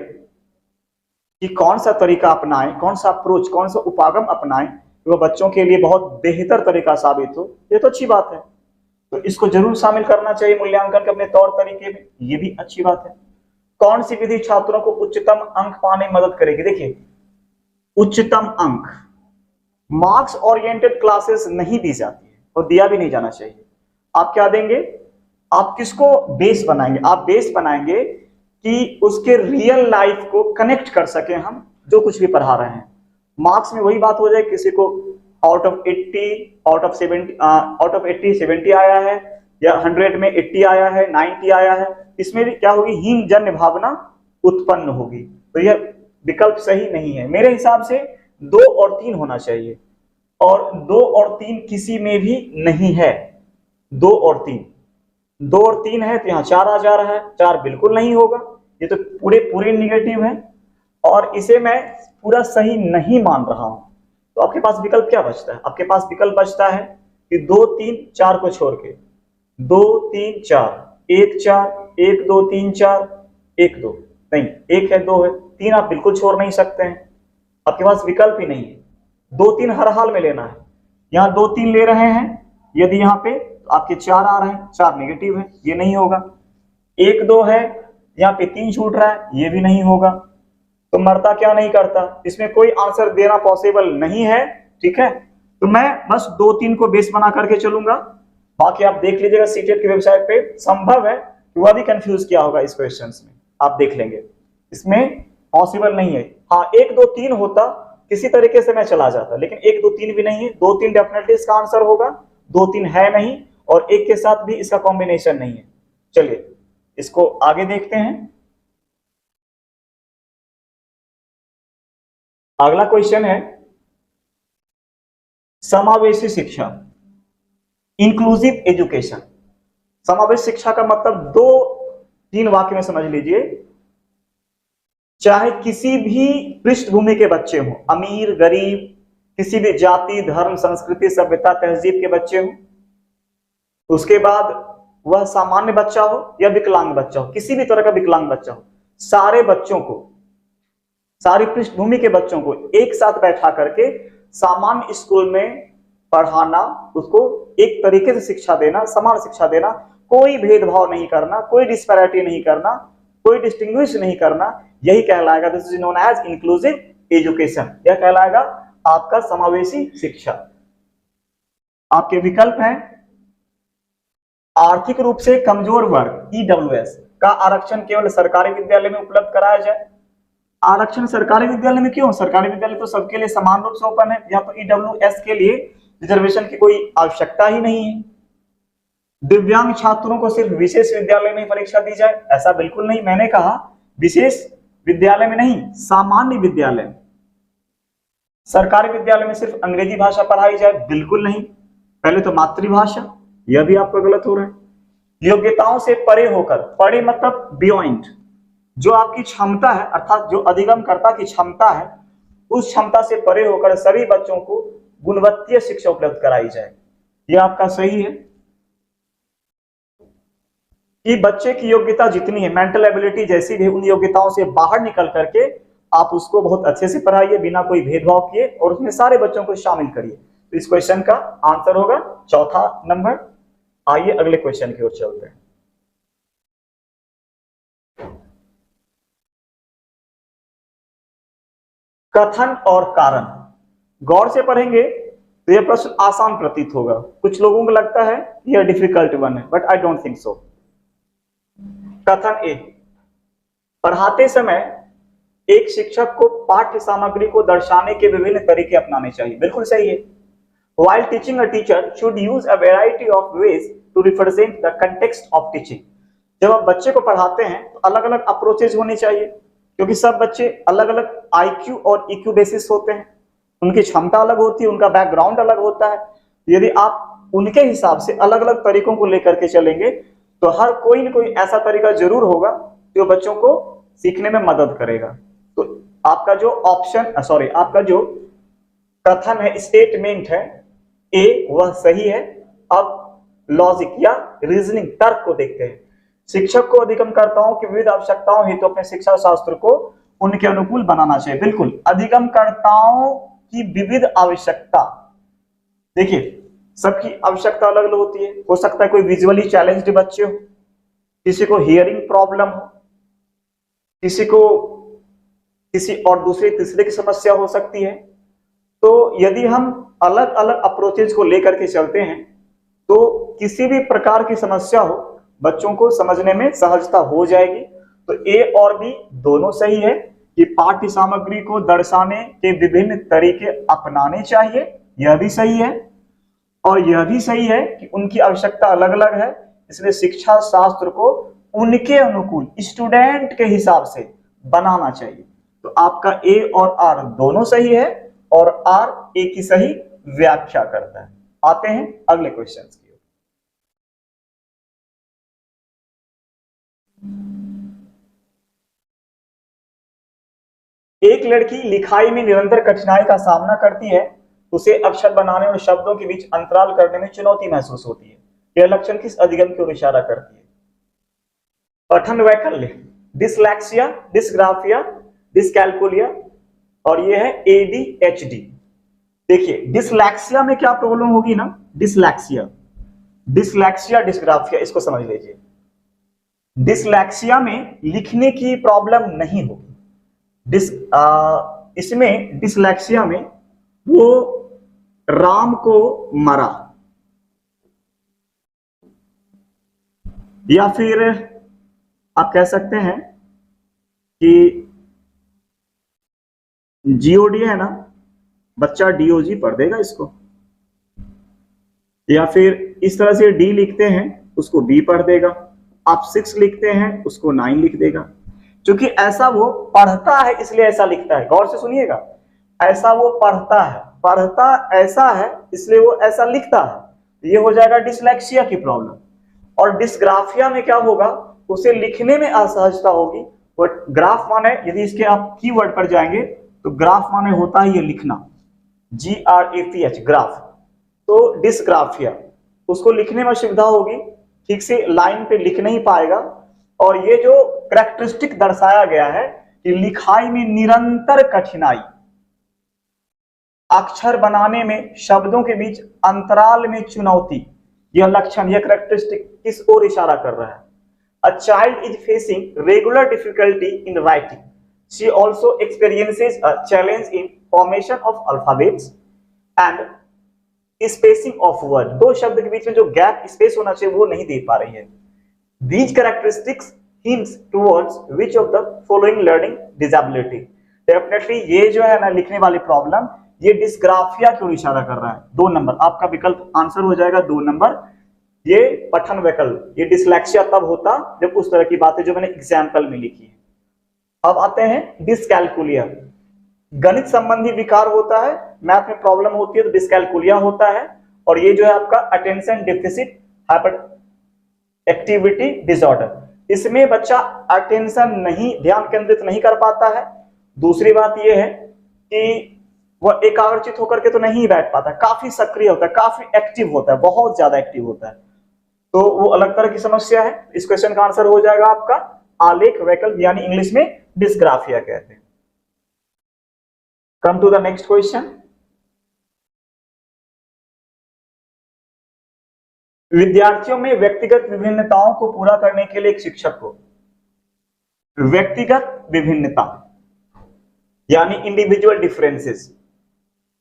कि कौन सा तरीका अपनाएं, कौन सा अप्रोच, कौन सा उपागम अपनाएं, वो बच्चों के लिए बहुत बेहतर तरीका साबित हो, ये तो अच्छी बात है। तो इसको जरूर शामिल करना चाहिए मूल्यांकन के अपने तौर तरीके में, ये भी अच्छी बात है। कौन सी विधि छात्रों को उच्चतम अंक पाने में मदद करेगी? देखिए, उच्चतम अंक मार्क्स ओरिएंटेड क्लासेस नहीं दी जाती है और दिया भी नहीं जाना चाहिए। आप क्या देंगे? आप किसको बेस बनाएंगे? आप बेस बनाएंगे कि उसके रियल लाइफ को कनेक्ट कर सके हम जो कुछ भी पढ़ा रहे हैं। मार्क्स में वही बात हो जाए, किसी को आउट ऑफ 80 70 आया है या 100 में 80 आया है, 90 आया है, इसमें भी क्या होगी? हीन जन्य भावना उत्पन्न होगी। तो यह विकल्प सही नहीं है। मेरे हिसाब से 2 और 3 होना चाहिए और 2 और 3 किसी में भी नहीं है। 2 और 3 2 और 3 है तो यहाँ 4 आ जा रहा है, 4 बिल्कुल नहीं होगा, ये तो पूरे पूरे निगेटिव है और इसे मैं पूरा सही नहीं मान रहा हूं। तो आपके पास विकल्प क्या बचता है? आपके पास विकल्प बचता है कि 2 3 4 को छोड़ के 2 3 4 1 4 1 2 3 4 1 2 नहीं, 1 है 2 है, 3 आप बिल्कुल छोड़ नहीं सकते हैं, आपके पास विकल्प ही नहीं है। 2 3 हर हाल में लेना है, यहाँ 2 3 ले रहे हैं, यदि यहाँ पे तो आपके 4 आ रहे हैं, 4 नेगेटिव है, ये नहीं होगा। 1 2 है, यहाँ पे 3 छूट रहा है, ये भी नहीं होगा। तो मरता क्या नहीं करता, इसमें कोई आंसर देना पॉसिबल नहीं है। ठीक है, तो मैं बस 2 3 को बेस बना करके चलूंगा, बाकी आप देख लीजिएगा सीटेट की वेबसाइट पे। संभव है कि वह भी कंफ्यूज किया होगा इस क्वेश्चन में, आप देख लेंगे, इसमें पॉसिबल नहीं है। हाँ 1 2 3 होता किसी तरीके से मैं चला जाता, लेकिन 1 2 3 भी नहीं है, 2 3 डेफिनेटली इसका आंसर होगा, 2 3 है नहीं और 1 के साथ भी इसका कॉम्बिनेशन नहीं है। चलिए इसको आगे देखते हैं। अगला क्वेश्चन है समावेशी शिक्षा, इंक्लूसिव एजुकेशन। समावेशी शिक्षा का मतलब 2 3 वाक्य में समझ लीजिए। चाहे किसी भी पृष्ठभूमि के बच्चे हों, अमीर गरीब, किसी भी जाति धर्म संस्कृति सभ्यता तहजीब के बच्चे हों, उसके बाद वह सामान्य बच्चा हो या विकलांग बच्चा हो, किसी भी तरह का विकलांग बच्चा हो, सारे बच्चों को, सारी पृष्ठभूमि के बच्चों को एक साथ बैठा करके सामान्य स्कूल में पढ़ाना, उसको एक तरीके से शिक्षा देना, समान शिक्षा देना, कोई भेदभाव नहीं करना, कोई डिस्पैरिटी नहीं करना, कोई डिस्टिंग्विश नहीं करना, यही कहलाएगा, this is known as inclusive education. यह कहलाएगा आपका समावेशी शिक्षा। आपके विकल्प हैं आर्थिक रूप से कमजोर वर्ग ईडब्ल्यूएस का आरक्षण केवल सरकारी विद्यालय में उपलब्ध कराया जाए। आरक्षण सरकारी विद्यालय में क्यों? सरकारी विद्यालय तो सबके लिए समान रूप से ओपन है, यहाँ तो ईडब्ल्यूएस के लिए रिजर्वेशन की कोई आवश्यकता ही नहीं है। दिव्यांग छात्रों को सिर्फ विशेष विद्यालय में परीक्षा दी जाए, ऐसा बिल्कुल नहीं, मैंने कहा विशेष विद्यालय में नहीं, सामान्य विद्यालय। सरकारी विद्यालय में सिर्फ अंग्रेजी भाषा पढ़ाई जाए, बिल्कुल नहीं, पहले तो मातृभाषा, यह भी आपका गलत हो रहा है। योग्यताओं से परे होकर, परे मतलब बियॉन्ड, जो आपकी क्षमता है अर्थात जो अधिगमकर्ता की क्षमता है, उस क्षमता से परे होकर सभी बच्चों को गुणवत्तीय शिक्षा उपलब्ध कराई जाए, यह आपका सही है। कि बच्चे की योग्यता जितनी है, मेंटल एबिलिटी जैसी भी, उन योग्यताओं से बाहर निकल करके आप उसको बहुत अच्छे से पढ़ाइए बिना कोई भेदभाव किए और उसमें सारे बच्चों को शामिल करिए। तो इस क्वेश्चन का आंसर होगा चौथा नंबर। आइए अगले क्वेश्चन की ओर चलते हैं। कथन और कारण, गौर से पढ़ेंगे तो यह प्रश्न आसान प्रतीत होगा, कुछ लोगों को लगता है यह डिफिकल्ट वन है, but I don't think so. कथन ए, पढ़ाते समय एक शिक्षक को पाठ्य सामग्री को दर्शाने के विभिन्न तरीके अपनाने चाहिए, बिल्कुल सही है। While teaching, a teacher should use a variety of ways to represent the context of teaching. जब आप बच्चे को पढ़ाते हैं तो अलग अलग अप्रोचेज होनी चाहिए, क्योंकि सब बच्चे अलग अलग IQ और EQ बेसिस होते हैं, उनकी क्षमता अलग होती है, उनका बैकग्राउंड अलग होता है। यदि आप उनके हिसाब से अलग अलग तरीकों को लेकर के चलेंगे तो हर कोई न कोई ऐसा तरीका जरूर होगा जो बच्चों को सीखने में मदद करेगा। तो आपका जो आपका जो कथन है, स्टेटमेंट है ए, वह सही है। अब लॉजिक या रीजनिंग, तर्क को देखते हैं। शिक्षक को अधिगमकर्ताओं की विविध आवश्यकताओं हेतु अपने शिक्षा शास्त्र को उनके अनुकूल बनाना चाहिए, बिल्कुल। अधिगमकर्ताओं की विविध आवश्यकता, देखिए सबकी आवश्यकता अलग अलग होती है। हो सकता है कोई विजुअली चैलेंज्ड बच्चे हो, किसी को हियरिंग प्रॉब्लम हो, किसी को किसी और दूसरे तीसरे की समस्या हो सकती है। तो यदि हम अलग अलग अप्रोचेज को लेकर के चलते हैं तो किसी भी प्रकार की समस्या हो बच्चों को समझने में सहजता हो जाएगी। तो ए और बी दोनों सही है कि पाठ्य सामग्री को दर्शाने के विभिन्न तरीके अपनाने चाहिए, यह भी सही है। और यह भी सही है कि उनकी आवश्यकता अलग अलग है, इसलिए शिक्षा शास्त्र को उनके अनुकूल स्टूडेंट के हिसाब से बनाना चाहिए। तो आपका ए और आर दोनों सही है और आर ए की सही व्याख्या करता है। आते हैं अगले क्वेश्चन की। एक लड़की लिखाई में निरंतर कठिनाई का सामना करती है, उसे अक्षर बनाने और शब्दों के बीच अंतराल करने में चुनौती महसूस होती है। यह लक्षण किस अधिगम की ओर इशारा करती है? पठन वैकल्य, डिसलैक्सिया, डिस्ग्राफिया, डिस्कैल्कुलिया, और यह है ADHD। देखिए डिसलैक्सिया में क्या प्रॉब्लम होगी ना, डिसलैक्सिया, डिसलैक्सिया, डिस्ग्राफिया, इसको समझ लीजिए। डिसलैक्सिया में लिखने की प्रॉब्लम नहीं होगी, इसमें डिसलैक्सिया में वो राम को मरा, या फिर आप कह सकते हैं कि GOD है ना, बच्चा DOG पढ़ देगा इसको, या फिर इस तरह से D लिखते हैं उसको B पढ़ देगा, आप 6 लिखते हैं उसको 9 लिख देगा, क्योंकि ऐसा वो पढ़ता है इसलिए ऐसा लिखता है। गौर से सुनिएगा, ऐसा वो पढ़ता है, पढ़ता ऐसा है इसलिए वो ऐसा लिखता है। ये हो जाएगा डिसलेक्सिया की प्रॉब्लम। और डिस्ग्राफिया में क्या होगा, उसे लिखने में असहजता होगी। बट ग्राफ माने, यदि इसके आप कीवर्ड पर जाएंगे तो ग्राफ माने होता है ये लिखना, GRAPH, ग्राफ। तो डिस्ग्राफिया, उसको लिखने में असुविधा होगी, ठीक से लाइन पे लिख नहीं पाएगा। और ये जो कैरेक्टरिस्टिक दर्शाया गया है कि लिखाई में निरंतर कठिनाई, अक्षर बनाने में शब्दों के बीच अंतराल में चुनौती, यह लक्षण, यह कैरेक्टरिस्टिक किस ओर इशारा कर रहा है? A child is facing regular difficulty in writing. She also experiences a challenge in formation of alphabets and spacing of word. दो शब्द के बीच में जो गैप स्पेस होना चाहिए वो नहीं दे पा रही है। These characteristics hints towards which of the following learning disability? Definitely ये जो है ना लिखने वाली प्रॉब्लम, ये डिस्ग्राफिया की ओर इशारा कर रहा है। 2 नंबर आपका विकल्प आंसर हो जाएगा, 2 नंबर। ये पठन वैकल्प, ये डिसलेक्सिया तब होता जब उस तरह की बातें जो मैंने एग्जाम्पल में लिखी है। अब आते हैं डिस्कैल्कुलिया, गणित संबंधी विकार होता है, मैथ में प्रॉब्लम होती है तो डिस्कैल्कुलिया होता है। और ये जो है आपका attention deficit hyper activity disorder, इसमें बच्चा अटेंशन नहीं, ध्यान केंद्रित नहीं कर पाता है। दूसरी बात यह है कि वह एकाग्रचित होकर के तो नहीं बैठ पाता, काफी सक्रिय होता है, काफी एक्टिव होता है, बहुत ज्यादा एक्टिव होता है, तो वो अलग तरह की समस्या है। इस क्वेश्चन का आंसर हो जाएगा आपका आलेख वैकल्प, यानी इंग्लिश में डिस्ग्राफिया कहते हैं। Come to the next question. विद्यार्थियों में व्यक्तिगत विभिन्नताओं को पूरा करने के लिए एक शिक्षक को, व्यक्तिगत विभिन्नता यानी इंडिविजुअल डिफरेंसेस।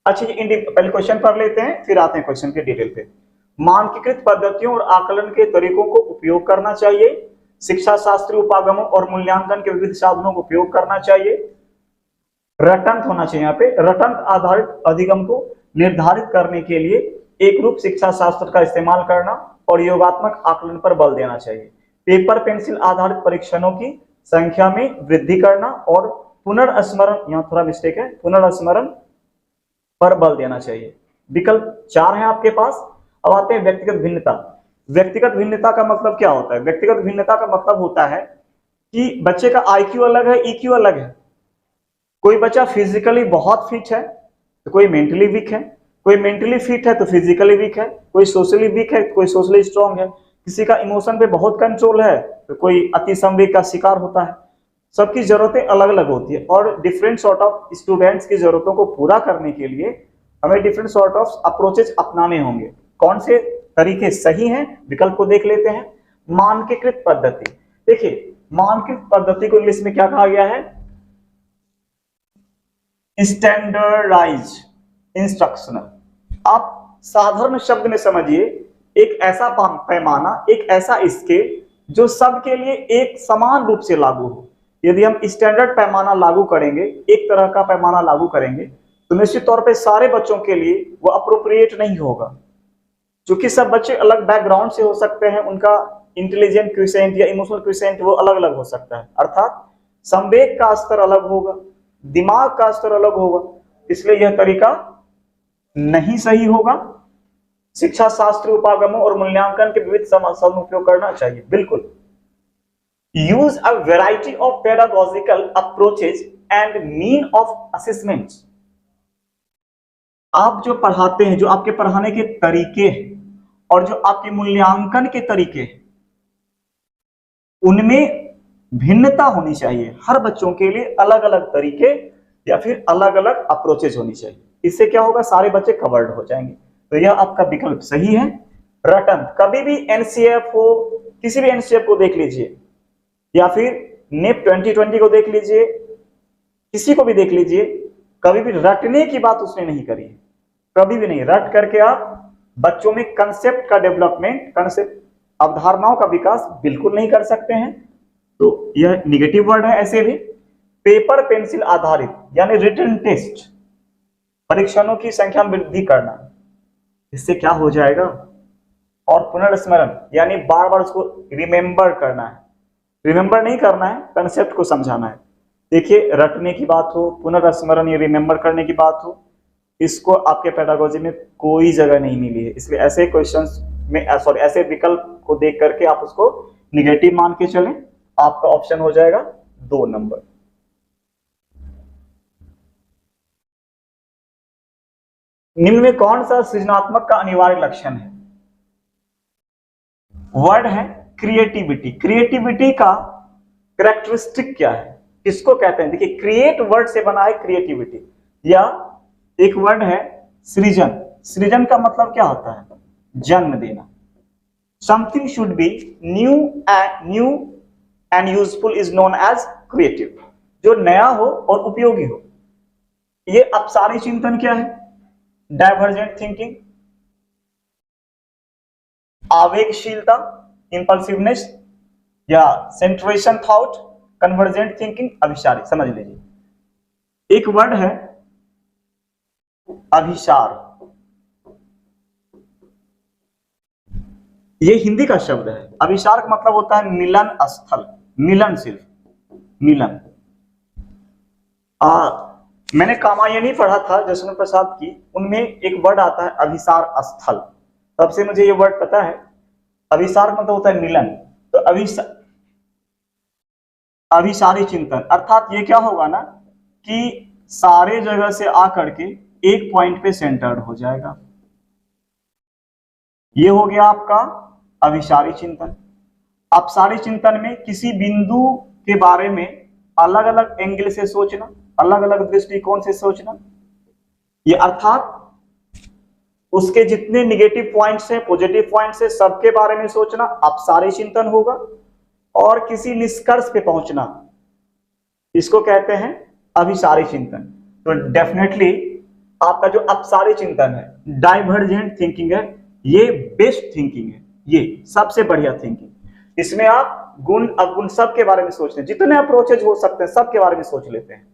अच्छा, पहले क्वेश्चन पढ़ लेते हैं फिर आते हैं क्वेश्चन के डिटेल पे। मानकीकृत पद्धतियों और आकलन के तरीकों को उपयोग करना चाहिए, शिक्षा शास्त्री उपागमों और मूल्यांकन के विविध साधनों का उपयोग करना चाहिए, रटंत होना चाहिए। यहाँ पे रटंत आधारित अधिगम को निर्धारित करने के लिए एक रूप शिक्षा शास्त्र का इस्तेमाल करना और योगात्मक आकलन पर बल देना चाहिए, पेपर पेंसिल आधारित परीक्षणों की संख्या में वृद्धि करना और पुनर्स्मरण, यहाँ थोड़ा मिस्टेक है, पुनर्स्मरण पर बल देना चाहिए। विकल्प 4 है आपके पास। अब आते हैं व्यक्तिगत भिन्नता। व्यक्तिगत भिन्नता का मतलब क्या होता है? व्यक्तिगत भिन्नता का मतलब होता है कि बच्चे का IQ अलग है, EQ अलग है। कोई बच्चा फिजिकली बहुत फिट है तो कोई मेंटली वीक है, कोई मेंटली फिट है तो फिजिकली वीक है, कोई सोशली वीक है तो कोई सोशली स्ट्रांग है, किसी का इमोशन पे बहुत कंट्रोल है तो कोई अति संवेग का शिकार होता है। सबकी जरूरतें अलग अलग होती है और डिफरेंट सॉर्ट ऑफ स्टूडेंट्स की जरूरतों को पूरा करने के लिए हमें डिफरेंट सॉर्ट ऑफ अप्रोचेस अपनाने होंगे। कौन से तरीके सही हैं, विकल्प को देख लेते हैं। मानकीकृत पद्धति, देखिए मानकीकृत पद्धति को इंग्लिश में क्या कहा गया है? Standardize instructional. आप साधारण शब्द में समझिए, एक ऐसा पैमाना, एक ऐसा स्केल जो सबके लिए एक समान रूप से लागू हो। यदि हम स्टैंडर्ड पैमाना लागू करेंगे, एक तरह का पैमाना लागू करेंगे, तो निश्चित तौर पे सारे बच्चों के लिए वो अप्रोप्रिएट नहीं होगा, क्योंकि सब बच्चे अलग बैकग्राउंड से हो सकते हैं, उनका इंटेलिजेंट क्विसेंट या इमोशनल क्विसेंट वो अलग अलग हो सकता है, अर्थात संवेग का स्तर अलग होगा, दिमाग का स्तर अलग होगा, इसलिए यह तरीका नहीं सही होगा। शिक्षा शास्त्र उपागमों और मूल्यांकन के विविध साधनों उपयोग करना चाहिए, बिल्कुल। Use a variety of pedagogical approaches and mean of assessments. आप जो पढ़ाते हैं, जो आपके पढ़ाने के तरीके हैं और जो आपके मूल्यांकन के तरीके हैं, उनमें भिन्नता होनी चाहिए। हर बच्चों के लिए अलग अलग तरीके या फिर अलग अलग अप्रोचेज होनी चाहिए। इससे क्या होगा, सारे बच्चे कवर्ड हो जाएंगे। तो यह आपका विकल्प सही है। रटन, कभी भी एनसीएफ हो, किसी भी एनसीएफ को देख लीजिए या फिर नेप 2020 को देख लीजिए, किसी को भी देख लीजिए, कभी भी रटने की बात उसने नहीं करी है, कभी भी नहीं। रट करके आप बच्चों में कंसेप्ट का डेवलपमेंट, कंसेप्ट अवधारणाओं का विकास बिल्कुल नहीं कर सकते हैं। तो यह निगेटिव वर्ड है। ऐसे भी पेपर पेंसिल आधारित यानी रिटन टेस्ट, परीक्षणों की संख्या में वृद्धि करना, इससे क्या हो जाएगा, और पुनर्स्मरण यानी बार बार उसको रिमेंबर करना है। रिमेंबर नहीं करना है, कंसेप्ट को समझाना है। देखिए, रटने की बात हो, पुनर्स्मरण या रिमेंबर करने की बात हो, इसको आपके पेडागोजी में कोई जगह नहीं मिली है। इसलिए ऐसे क्वेश्चंस में, सॉरी, ऐसे विकल्प को देख करके आप उसको निगेटिव मान के चलें। आपका ऑप्शन हो जाएगा 2 नंबर। निम्न में कौन सा सृजनात्मक का अनिवार्य लक्षण है? वर्ड है क्रिएटिविटी। क्रिएटिविटी का कैरेक्टरिस्टिक क्या है, किसको कहते हैं? देखिए, क्रिएट वर्ड से बना है क्रिएटिविटी, या एक वर्ड है सृजन। सृजन का मतलब क्या होता है? जन्म देना। Something should be new and useful is known as creative. जो नया हो और उपयोगी हो। ये अपसारी चिंतन क्या है? डाइवर्जेंट थिंकिंग, आवेगशीलता, इंपल्सिवनेस, या सेंट्रेशन थॉट, कन्वर्जेंट थिंकिंग, अभिसारी। समझ लीजिए, एक वर्ड है अभिसार। ये हिंदी का शब्द है। अभिसार का मतलब होता है मिलन स्थल, मिलन, सिर्फ मिलन। मैंने कामायनी पढ़ा था जशवंत प्रसाद की, उनमें एक वर्ड आता है अभिसार स्थल। तब से मुझे ये वर्ड पता है। अभिसार मतलब होता है मिलन। तो अभिसारी चिंतन अर्थात ये क्या होगा ना, कि सारे जगह से आकर के एक पॉइंट पे सेंटर्ड हो जाएगा। ये हो गया आपका अभिसारी चिंतन। अपसारी चिंतन में किसी बिंदु के बारे में अलग अलग एंगल से सोचना, अलग अलग दृष्टिकोण से सोचना। ये अर्थात उसके जितने निगेटिव पॉइंट्स हैं, पॉजिटिव पॉइंट्स हैं, सबके बारे में सोचना अपसारी चिंतन होगा। और किसी निष्कर्ष पे पहुंचना, इसको कहते हैं अभिसारी चिंतन। तो डेफिनेटली आपका जो अपसारी चिंतन है, डाइवर्जेंट थिंकिंग है, ये बेस्ट थिंकिंग है, ये सबसे बढ़िया थिंकिंग। इसमें आप गुण अवगुण सबके बारे में सोचते हैं, जितने अप्रोचेज हो सकते हैं सबके बारे में सोच लेते हैं।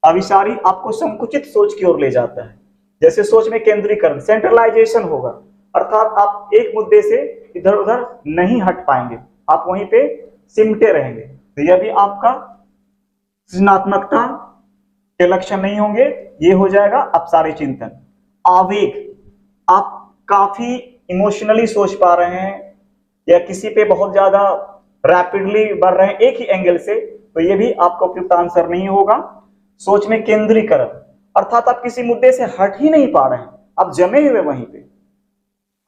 अभिसारी आपको संकुचित सोच की ओर ले जाता है, जैसे सोच में केंद्रीकरण, सेंट्रलाइजेशन होगा, अर्थात आप एक मुद्दे से इधर उधर नहीं हट पाएंगे, आप वहीं पे सिमटे रहेंगे। तो यह भी आपका सृजनात्मकता के लक्षण नहीं होंगे, ये हो जाएगा अपसारी चिंतन। आवेग, आप काफी इमोशनली सोच पा रहे हैं या किसी पे बहुत ज्यादा रैपिडली बढ़ रहे हैं एक ही एंगल से, तो ये भी आपका उपयुक्त आंसर नहीं होगा। सोच में केंद्रीकरण, अर्थात आप किसी मुद्दे से हट ही नहीं पा रहे हैं, आप जमे हुए वहीं पे,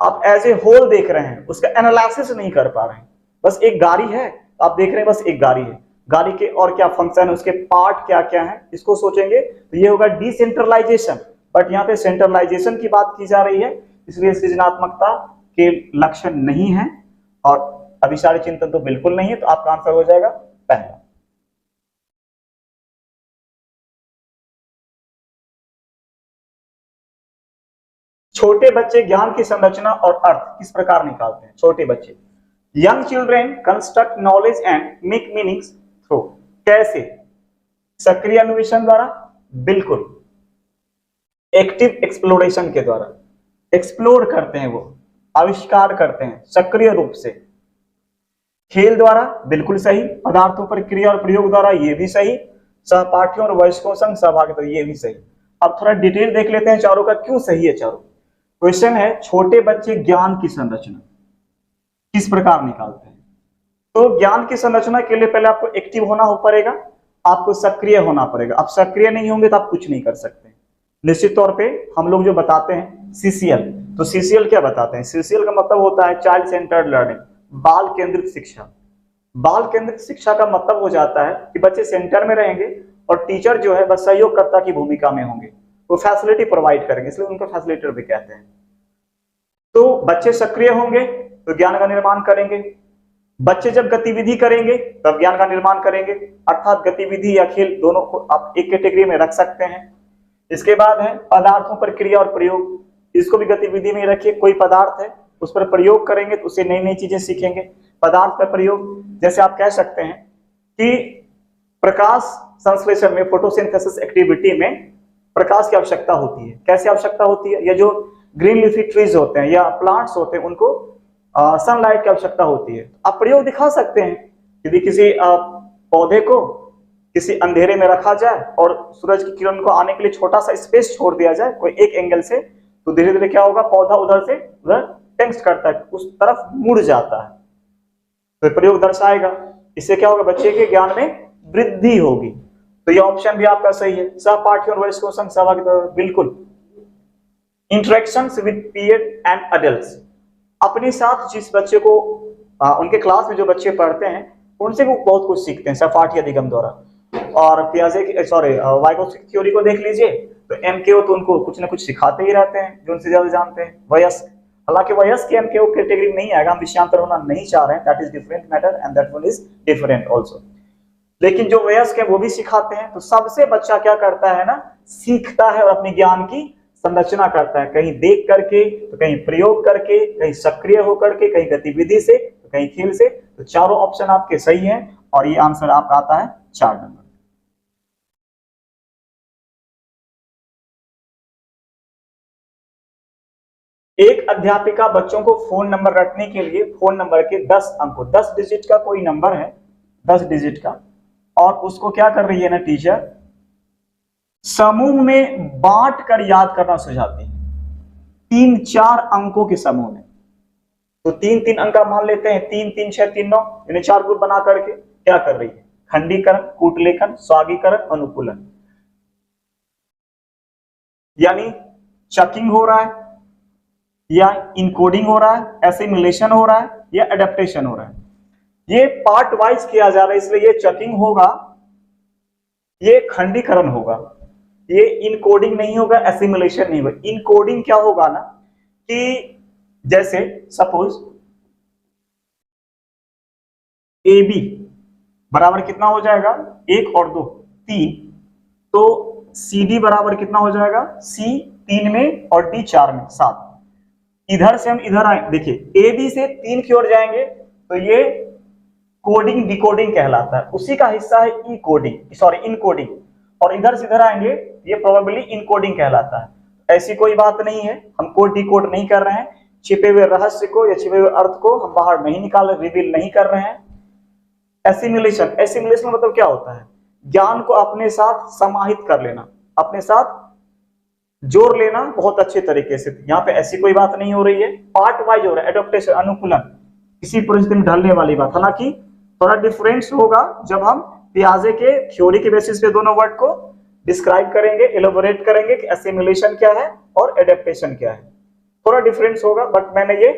आप एज ए होल देख रहे हैं, उसका एनालिसिस नहीं कर पा रहे हैं। बस एक गाड़ी है, आप देख रहे हैं बस एक गाड़ी है, गाड़ी के और क्या फंक्शन है, उसके पार्ट क्या क्या है, इसको सोचेंगे तो ये होगा डिसेंट्रलाइजेशन। बट यहाँ पे सेंट्रलाइजेशन की बात की जा रही है, इसलिए सृजनात्मकता के लक्षण नहीं है और अभिसारी चिंतन तो बिल्कुल नहीं है। तो आपका आंसर हो जाएगा पहला। छोटे बच्चे ज्ञान की संरचना और अर्थ किस प्रकार निकालते हैं? छोटे बच्चे, young children construct knowledge and make meanings through. कैसे? सक्रिय अन्वेषण द्वारा, बिल्कुल, एक्टिव एक्सप्लोरेशन के द्वारा। एक्सप्लोर करते हैं वो, आविष्कार करते हैं सक्रिय रूप से। खेल द्वारा, बिल्कुल सही। पदार्थों पर क्रिया और प्रयोग द्वारा, ये भी सही। सहपाठियों और वयस्कों संग सहभागिता, ये भी सही। अब थोड़ा डिटेल देख लेते हैं चारों का, क्यों सही है चारों। क्वेश्चन है छोटे बच्चे ज्ञान की संरचना किस प्रकार निकालते हैं। तो ज्ञान की संरचना के लिए पहले आपको एक्टिव होना पड़ेगा, आपको सक्रिय होना पड़ेगा। आप सक्रिय नहीं होंगे तो आप कुछ नहीं कर सकते। निश्चित तौर पे हम लोग जो बताते हैं सीसीएल, तो सीसीएल क्या बताते हैं? सीसीएल का मतलब होता है चाइल्ड सेंटर्ड लर्निंग, बाल केंद्रित शिक्षा। बाल केंद्रित शिक्षा का मतलब हो जाता है कि बच्चे सेंटर में रहेंगे और टीचर जो है बस सहयोगकर्ता की भूमिका में होंगे, वो फैसिलिटी प्रोवाइड करेंगे, इसलिए उनको फैसिलिटेटर भी कहते हैं। तो बच्चे सक्रिय होंगे तो ज्ञान का निर्माण करेंगे, बच्चे जब गतिविधि करेंगे तब ज्ञान का निर्माण करेंगे, अर्थात गतिविधि या खेल दोनों को आप एक कैटेगरी में रख सकते हैं। इसके बाद है पदार्थों पर क्रिया और प्रयोग, इसको भी गतिविधि में रखिए। कोई पदार्थ है उस पर प्रयोग करेंगे तो उससे नई नई चीजें सीखेंगे। पदार्थ पर प्रयोग जैसे आप कह सकते हैं कि प्रकाश संश्लेषण में, फोटोसिंथेसिस एक्टिविटी में प्रकाश की आवश्यकता होती है। कैसे आवश्यकता होती है? या जो ग्रीन लीफी ट्रीज होते हैं या प्लांट्स होते हैं उनको सनलाइट की आवश्यकता होती है। आप प्रयोग दिखा सकते हैं, यदि किसी पौधे को किसी अंधेरे में रखा जाए और सूरज की किरण को आने के लिए छोटा सा स्पेस छोड़ दिया जाए कोई एक एंगल से, तो धीरे धीरे क्या होगा, पौधा उधर से उधर टेंस्ट करता है, उस तरफ मुड़ जाता है। तो प्रयोग दर्शाएगा, इससे क्या होगा, बच्चे के ज्ञान में वृद्धि होगी। तो ये ऑप्शन भी आपका सही है। सहपाठियों और वयस्कों संग सहभागिता, बिल्कुल। Interactions with peer and adults, अपने साथ जिस बच्चे को उनके क्लास में जो बच्चे पढ़ते हैं उनसे वो बहुत कुछ सीखते हैं सहपाठी अधिगम द्वारा। और पियाजे की वाइगोत्स्की थ्योरी को देख लीजिए तो एमकेओ तो उनको कुछ ना कुछ सिखाते ही रहते हैं जो उनसे ज्यादा जानते हैं। वयस्क, हालांकि वयस्क के एमकेओ कैटेगरी नहीं आएगा, हम विषयांतर होना नहीं चाह रहे हैं, that is different matter and that one is different also. लेकिन जो वयस्क है वो भी सिखाते हैं। तो सबसे बच्चा क्या करता है ना, सीखता है और अपने ज्ञान की संरचना करता है, कहीं देख करके तो कहीं प्रयोग करके, कहीं सक्रिय होकर के, कहीं गतिविधि से तो कहीं खेल से। तो चारों ऑप्शन आपके सही हैं और ये आंसर आपका आता है 4 नंबर। एक अध्यापिका बच्चों को फोन नंबर रखने के लिए फोन नंबर के 10 अंकों, 10 डिजिट का कोई नंबर है, 10 डिजिट का, और उसको क्या कर रही है ना टीचर, समूह में बांट कर याद करना सुझाती है, 3-4 अंकों के समूह में। तो 3-3 अंक का मान लेते हैं, 3 3 6 3 9, यानी 4 ग्रुप बना करके क्या कर रही है, खंडीकरण, कूटलेखन, स्वागीकरण, अनुकूलन, यानी चेकिंग हो रहा है या इनकोडिंग हो रहा है, एसिमिलेशन हो रहा है या एडेप्टेशन हो रहा है। ये पार्ट वाइज किया जा रहा है, इसलिए ये चेकिंग होगा, ये खंडीकरण होगा, ये इनकोडिंग नहीं होगा, एसिमिलेशन नहीं होगा। इनकोडिंग क्या होगा ना कि जैसे सपोज ए बी बराबर कितना हो जाएगा, 1 और 2 3, तो सी डी बराबर कितना हो जाएगा, सी 3 में और डी 4 में 7। इधर से हम इधर आए, देखिए ए बी से 3 की ओर जाएंगे तो ये कोडिंग डिकोडिंग कहलाता है, उसी का हिस्सा है ई कोडिंग, सॉरी इनकोडिंग, और इधर से इधर आएंगे ये प्रोबेबली इनकोडिंग कहलाता है। ऐसी कोई बात नहीं है, हम कोड डिकोड नहीं कर रहे हैं, छिपे हुए रहस्य को या छिपे हुए अर्थ को हम बाहर नहीं निकाल, रिवील नहीं कर रहे हैं। एसिमिलेशन, एसिमिलेशन मतलब क्या होता है, ज्ञान को अपने साथ समाहित कर लेना, अपने साथ जोड़ लेना बहुत अच्छे तरीके से। यहाँ पे ऐसी कोई बात नहीं हो रही है, पार्ट वाइज हो रहा है। एडॉप्टेशन, अनुकूलन, किसी परिस्थिति में ढलने वाली बात, हालांकि थोड़ा डिफरेंस होगा जब हम पियाजे के थ्योरी के बेसिस पे दोनों वर्ड को डिस्क्राइब करेंगे, एलोबोरेट करेंगे कि एसिमिलेशन क्या है और एडेप्टेशन क्या है, थोड़ा डिफरेंस होगा। बट मैंने ये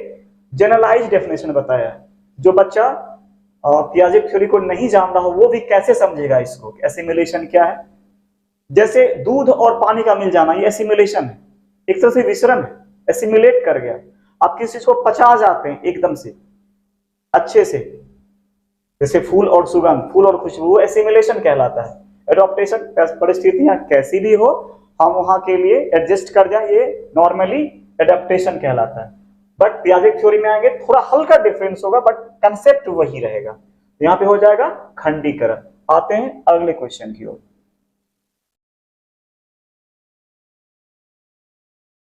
जनरलाइज डेफिनेशन बताया है, जो बच्चा पियाजे थ्योरी को नहीं जान रहा हो वो भी कैसे समझेगा इसको, एसिमिलेशन क्या है। जैसे दूध और पानी का मिल जाना, ये एसिमिलेशन है, एक तरह से विसरण है, एसिमिलेट कर गया। आप किसी चीज को पचा जाते हैं एकदम से अच्छे से, जैसे फूल और सुगंध, फूल और खुशबू, वो एसिमिलेशन कहलाता है। एडॉप्टेशन, परिस्थितियां कैसी भी हो हम वहां के लिए एडजस्ट कर जाए, ये नॉर्मली एडॉप्टेशन कहलाता है। बट पियाजे थ्योरी में आएंगे थोड़ा हल्का डिफरेंस होगा, बट कंसेप्ट वही रहेगा। यहाँ पे हो जाएगा खंडीकरण। आते हैं अगले क्वेश्चन की ओर।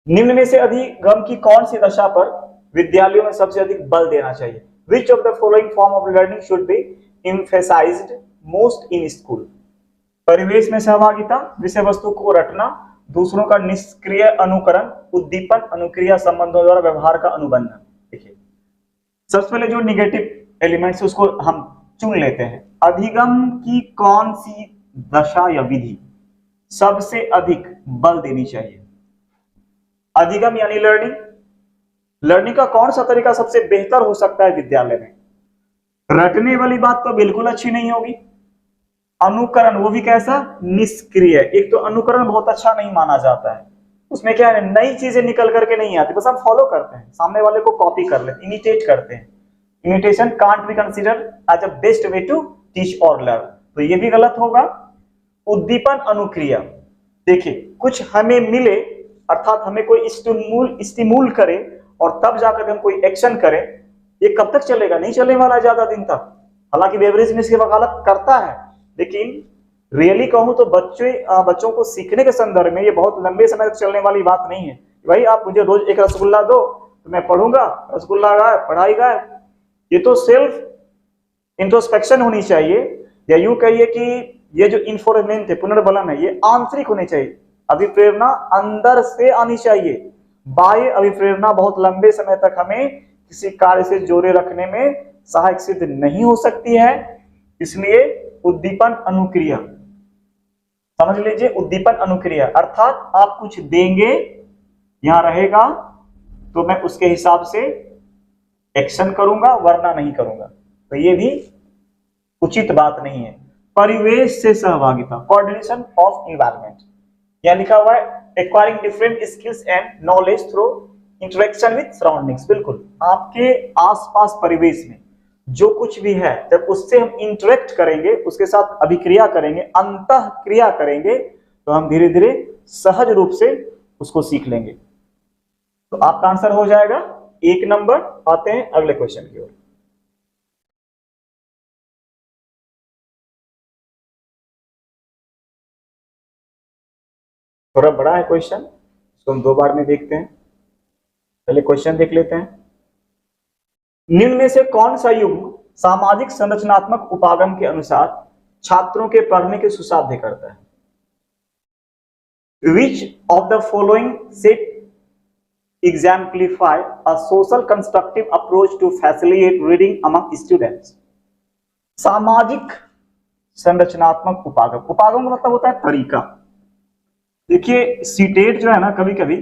निम्न में से अधिगम की कौन सी दशा पर विद्यालयों में सबसे अधिक बल देना चाहिए? Which of the following form of learning should be emphasized most in school? परिवेश में सहभागिता, विषय वस्तु को रटना, दूसरों का निष्क्रिय अनुकरण, उद्दीपन, अनुक्रिया संबंधों द्वारा व्यवहार का अनुबंधन। देखिए सबसे पहले जो निगेटिव एलिमेंट से उसको हम चुन लेते हैं। अधिगम की कौन सी दशा या विधि सबसे अधिक बल देनी चाहिए? अधिगम यानी लर्निंग। लर्निंग का कौन सा तरीका सबसे बेहतर हो सकता है विद्यालय में? रटने वाली बात तो बिल्कुल अच्छी नहीं होगी। अनुकरण, वो भी कैसा? निष्क्रिय। एक तो अनुकरण बहुत अच्छा नहीं माना जाता है, उसमें क्या है, नई चीजें निकल करके नहीं आती, बस हम फॉलो करते हैं, सामने वाले को कॉपी कर लेते, इमिटेट करते हैं। Imitation can't be considered as a best way to teach और लर्न, तो ये भी गलत होगा। उद्दीपन अनुक्रिया, देखिए कुछ हमें मिले अर्थात हमें कोई स्टिमूल करे और तब जाकर हम कोई एक्शन करें, ये कब तक चलेगा? नहीं चलने वाला ज्यादा दिन तक। हालांकि बेवरेज में इसकी वकालत करता है, लेकिन रियली कहूं तो बच्चों को सीखने के संदर्भ में ये बहुत लंबे समय तक चलने वाली बात नहीं है। भाई आप मुझे रोज एक रसगुल्ला दो तो मैं पढ़ूंगा, रसगुल्ला गायब, पढ़ाई गायब। ये तो सेल्फ इंट्रोस्पेक्शन होनी चाहिए, या यूं कहिए कि ये जो इन्फोर्समेंट है, पुनर्बलन है, ये आंतरिक होनी चाहिए। अभिप्रेरणा अंदर से आनी चाहिए। बाह्य अभिप्रेरणा बहुत लंबे समय तक हमें किसी कार्य से जोड़े रखने में सहायक सिद्ध नहीं हो सकती है। इसलिए उद्दीपन अनुक्रिया समझ लीजिए। उद्दीपन अनुक्रिया अर्थात आप कुछ देंगे, यहां रहेगा तो मैं उसके हिसाब से एक्शन करूंगा वरना नहीं करूंगा, तो ये भी उचित बात नहीं है। परिवेश से सहभागिता, कोऑर्डिनेशन ऑफ एनवायरनमेंट, यहां लिखा हुआ है acquiring different skills and knowledge through interaction with surroundings. बिल्कुल, आपके आसपास परिवेश में जो कुछ भी है, जब उससे हम इंटरेक्ट करेंगे, उसके साथ अभिक्रिया करेंगे, अंतः क्रिया करेंगे, तो हम धीरे धीरे सहज रूप से उसको सीख लेंगे। तो आपका आंसर हो जाएगा 1 नंबर। आते हैं अगले क्वेश्चन की ओर। थोड़ा बड़ा है क्वेश्चन, इसको हम 2 बार में देखते हैं। पहले क्वेश्चन देख लेते हैं। निम्न में से कौन सा युग्म सामाजिक संरचनात्मक उपागम के अनुसार छात्रों के पढ़ने के सुसाध्य करता है? Which of the following set exemplify a social constructive approach to facilitate reading among students? सामाजिक संरचनात्मक उपागम, उपागम का मतलब होता है तरीका। देखिए सीटेट जो है ना, कभी कभी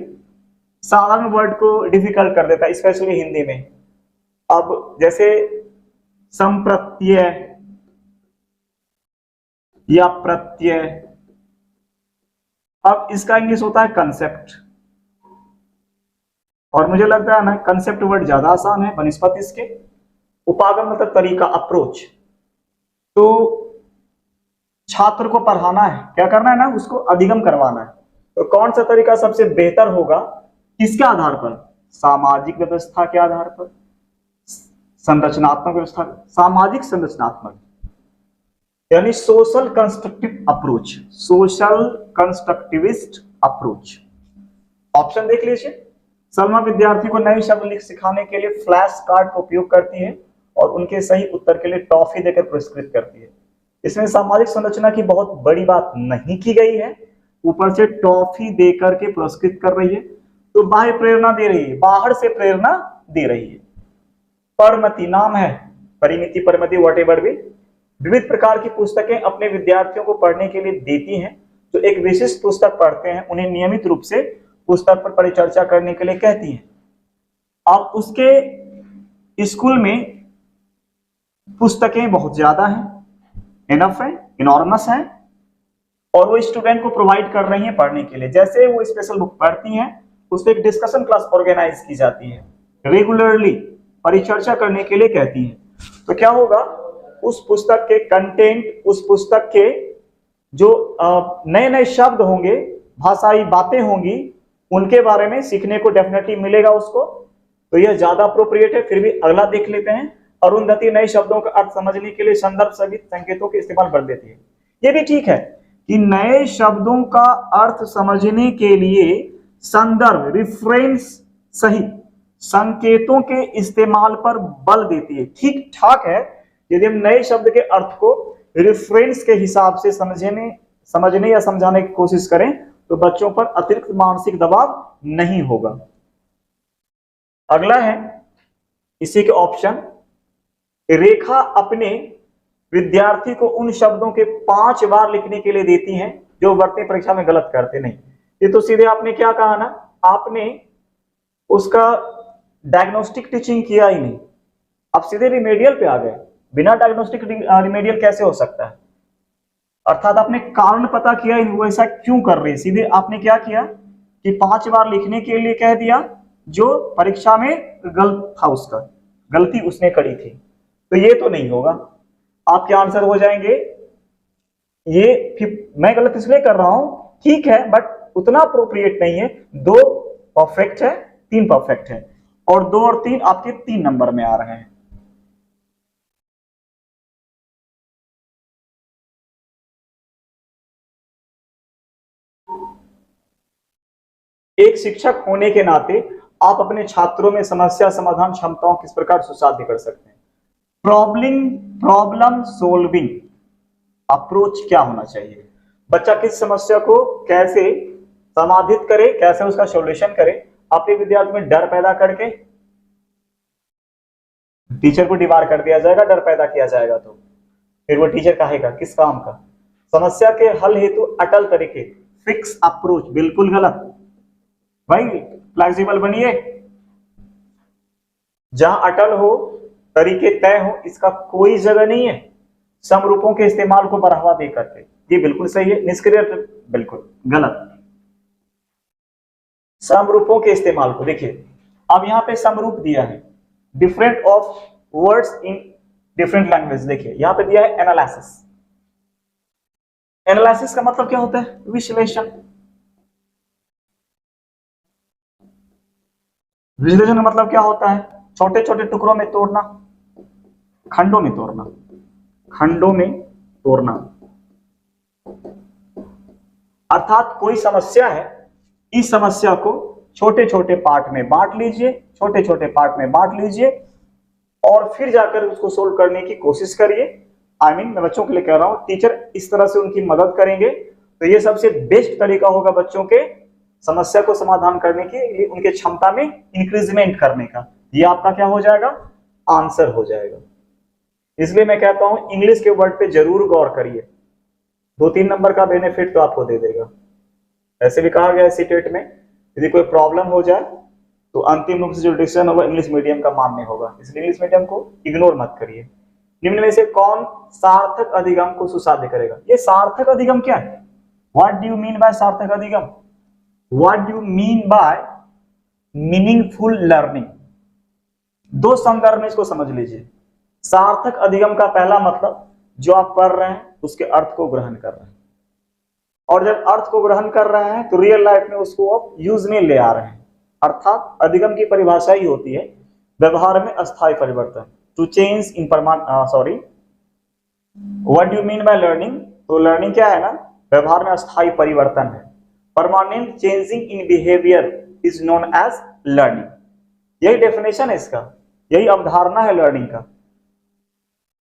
साधारण वर्ड को डिफिकल्ट कर देता है, स्पेशली हिंदी में। अब जैसे संप्रत्यय या प्रत्यय, अब इसका इंग्लिश होता है कंसेप्ट, और मुझे लगता है ना कंसेप्ट वर्ड ज्यादा आसान है बनिस्पत इसके। उपागम मतलब तरीका, अप्रोच। तो छात्र को पढ़ाना है, क्या करना है ना, उसको अधिगम करवाना है। तो कौन सा तरीका सबसे बेहतर होगा? किसके आधार पर? सामाजिक व्यवस्था के आधार पर, संरचनात्मक व्यवस्था, सामाजिक संरचनात्मक यानी social constructive approach, social constructivist approach. Option देख लीजिए। सलमा विद्यार्थी को नए शब्द लिख सिखाने के लिए फ्लैश कार्ड का उपयोग करती है और उनके सही उत्तर के लिए टॉफी देकर पुरस्कृत करती है। इसमें सामाजिक संरचना की बहुत बड़ी बात नहीं की गई है, ऊपर से टॉफी देकर के पुरस्कृत कर रही है। तो बाह्य प्रेरणा दे रही है, बाहर से प्रेरणा दे रही है। परमति नाम है, परिमिति, परमति, व्हाटएवर भी, विविध प्रकार की पुस्तकें अपने विद्यार्थियों को पढ़ने के लिए देती हैं। जो एक विशिष्ट पुस्तक पढ़ते हैं उन्हें नियमित रूप से पुस्तक पर परिचर्चा करने के लिए कहती हैं। अब उसके स्कूल में पुस्तकें बहुत ज्यादा हैं, इनफ है, इनॉर्मस है, और वो स्टूडेंट को प्रोवाइड कर रही हैं पढ़ने के लिए। जैसे वो स्पेशल बुक पढ़ती हैं, उस पर एक डिस्कशन क्लास ऑर्गेनाइज की जाती है, रेगुलरली परिचर्चा करने के लिए कहती हैं। तो क्या होगा, उस पुस्तक के कंटेंट, उस पुस्तक के जो नए नए शब्द होंगे, भाषाई बातें होंगी, उनके बारे में सीखने को डेफिनेटली मिलेगा उसको। तो यह ज्यादा अप्रोप्रिएट है। फिर भी अगला देख लेते हैं। अरुंधति नए शब्दों का अर्थ समझने के लिए संदर्भ सहित संकेतों के इस्तेमाल कर देती है। ये भी ठीक है कि नए शब्दों का अर्थ समझने के लिए संदर्भ, रिफरेंस सहित संकेतों के इस्तेमाल पर बल देती है। ठीक ठाक है, यदि हम नए शब्द के अर्थ को रेफरेंस के हिसाब से समझने या समझाने की कोशिश करें तो बच्चों पर अतिरिक्त मानसिक दबाव नहीं होगा। अगला है इसी के ऑप्शन रेखा अपने विद्यार्थी को उन शब्दों के 5 बार लिखने के लिए देती हैं जो वर्तनी परीक्षा में गलत करते नहीं। ये तो सीधे आपने क्या कहा ना, आपने उसका डायग्नोस्टिक टीचिंग किया ही नहीं, आप सीधे रिमेडियल पे आ गए। बिना डायग्नोस्टिक रिमेडियल कैसे हो सकता है? अर्थात आपने कारण पता किया ही नहीं, वो ऐसा क्यों कर रही है। सीधे आपने क्या किया कि 5 बार लिखने के लिए कह दिया जो परीक्षा में गलत था, उसका गलती उसने करी थी। तो ये तो नहीं होगा, आपके आंसर हो जाएंगे ये। मैं गलत इसलिए कर रहा हूं, ठीक है, बट उतना अप्रोप्रिएट नहीं है। 2 परफेक्ट है, 3 परफेक्ट है, और 2 और 3 आपके 3 नंबर में आ रहे हैं। एक शिक्षक होने के नाते आप अपने छात्रों में समस्या समाधान क्षमताओं किस प्रकार सुसाध्य कर सकते हैं? प्रॉब्लम सोल्विंग अप्रोच क्या होना चाहिए? बच्चा किस समस्या को कैसे समाधित करे, कैसे उसका सॉल्यूशन करे। अपने विद्यार्थी में डर पैदा करके टीचर को डिबार कर दिया जाएगा, डर पैदा किया जाएगा तो फिर वो टीचर कहेगा किस काम का। समस्या के हल हेतु अटल तरीके, फिक्स अप्रोच, बिल्कुल गलत भाई। फ्लेक्सिबल बनिए, जहां अटल हो, तरीके तय हो, इसका कोई जगह नहीं है। समरूपों के इस्तेमाल को बढ़ावा दे करके, ये बिल्कुल सही है। निष्क्रिय बिल्कुल गलत। समरूपों के इस्तेमाल को देखिए, अब यहां पे समरूप दिया है, different of words in different language. देखिए यहां पे दिया है एनालिसिस। एनालिसिस का मतलब क्या होता है? विश्लेषण। विश्लेषण का मतलब क्या होता है? छोटे छोटे टुकड़ों में तोड़ना, खंडों में तोड़ना, खंडों में तोड़ना। अर्थात कोई समस्या है, इस समस्या को छोटे छोटे पार्ट में बांट लीजिए, छोटे छोटे पार्ट में बांट लीजिए, और फिर जाकर उसको सोल्व करने की कोशिश करिए। मैं बच्चों के लिए कह रहा हूं, टीचर इस तरह से उनकी मदद करेंगे तो ये सबसे बेस्ट तरीका होगा बच्चों के समस्या को समाधान करने की, उनके क्षमता में इंक्रीजमेंट करने का। ये आपका क्या हो जाएगा? आंसर हो जाएगा। इसलिए मैं कहता हूं इंग्लिश के वर्ड पे जरूर गौर करिए, 2-3 नंबर का बेनिफिट तो आपको दे देगा। ऐसे भी कहा गया है सीटेट में, यदि कोई प्रॉब्लम हो जाए तो अंतिम रूप से जो डिसीजन होगा इंग्लिश मीडियम का मान्य होगा। इसलिए इंग्लिश मीडियम को इग्नोर मत करिए। निम्न में से कौन सार्थक अधिगम को सुसाध्य करेगा? ये सार्थक अधिगम क्या है? What do you mean bye सार्थक अधिगम? What do you mean bye meaningful learning? 2 संदर्भ में इसको समझ लीजिए। सार्थक अधिगम का पहला मतलब, जो आप पढ़ रहे हैं उसके अर्थ को ग्रहण कर रहे हैं, और जब अर्थ को ग्रहण कर रहे हैं तो रियल लाइफ में उसको आप यूज में ले आ रहे हैं। अर्थात अधिगम की परिभाषा ही होती है व्यवहार में अस्थायी परिवर्तन, to change in sorry what do you mean by learning? तो लर्निंग क्या है ना, व्यवहार में अस्थायी परिवर्तन है। Permanent changing in behaviour is known as learning. यही डेफिनेशन है इसका, यही अवधारणा है लर्निंग का।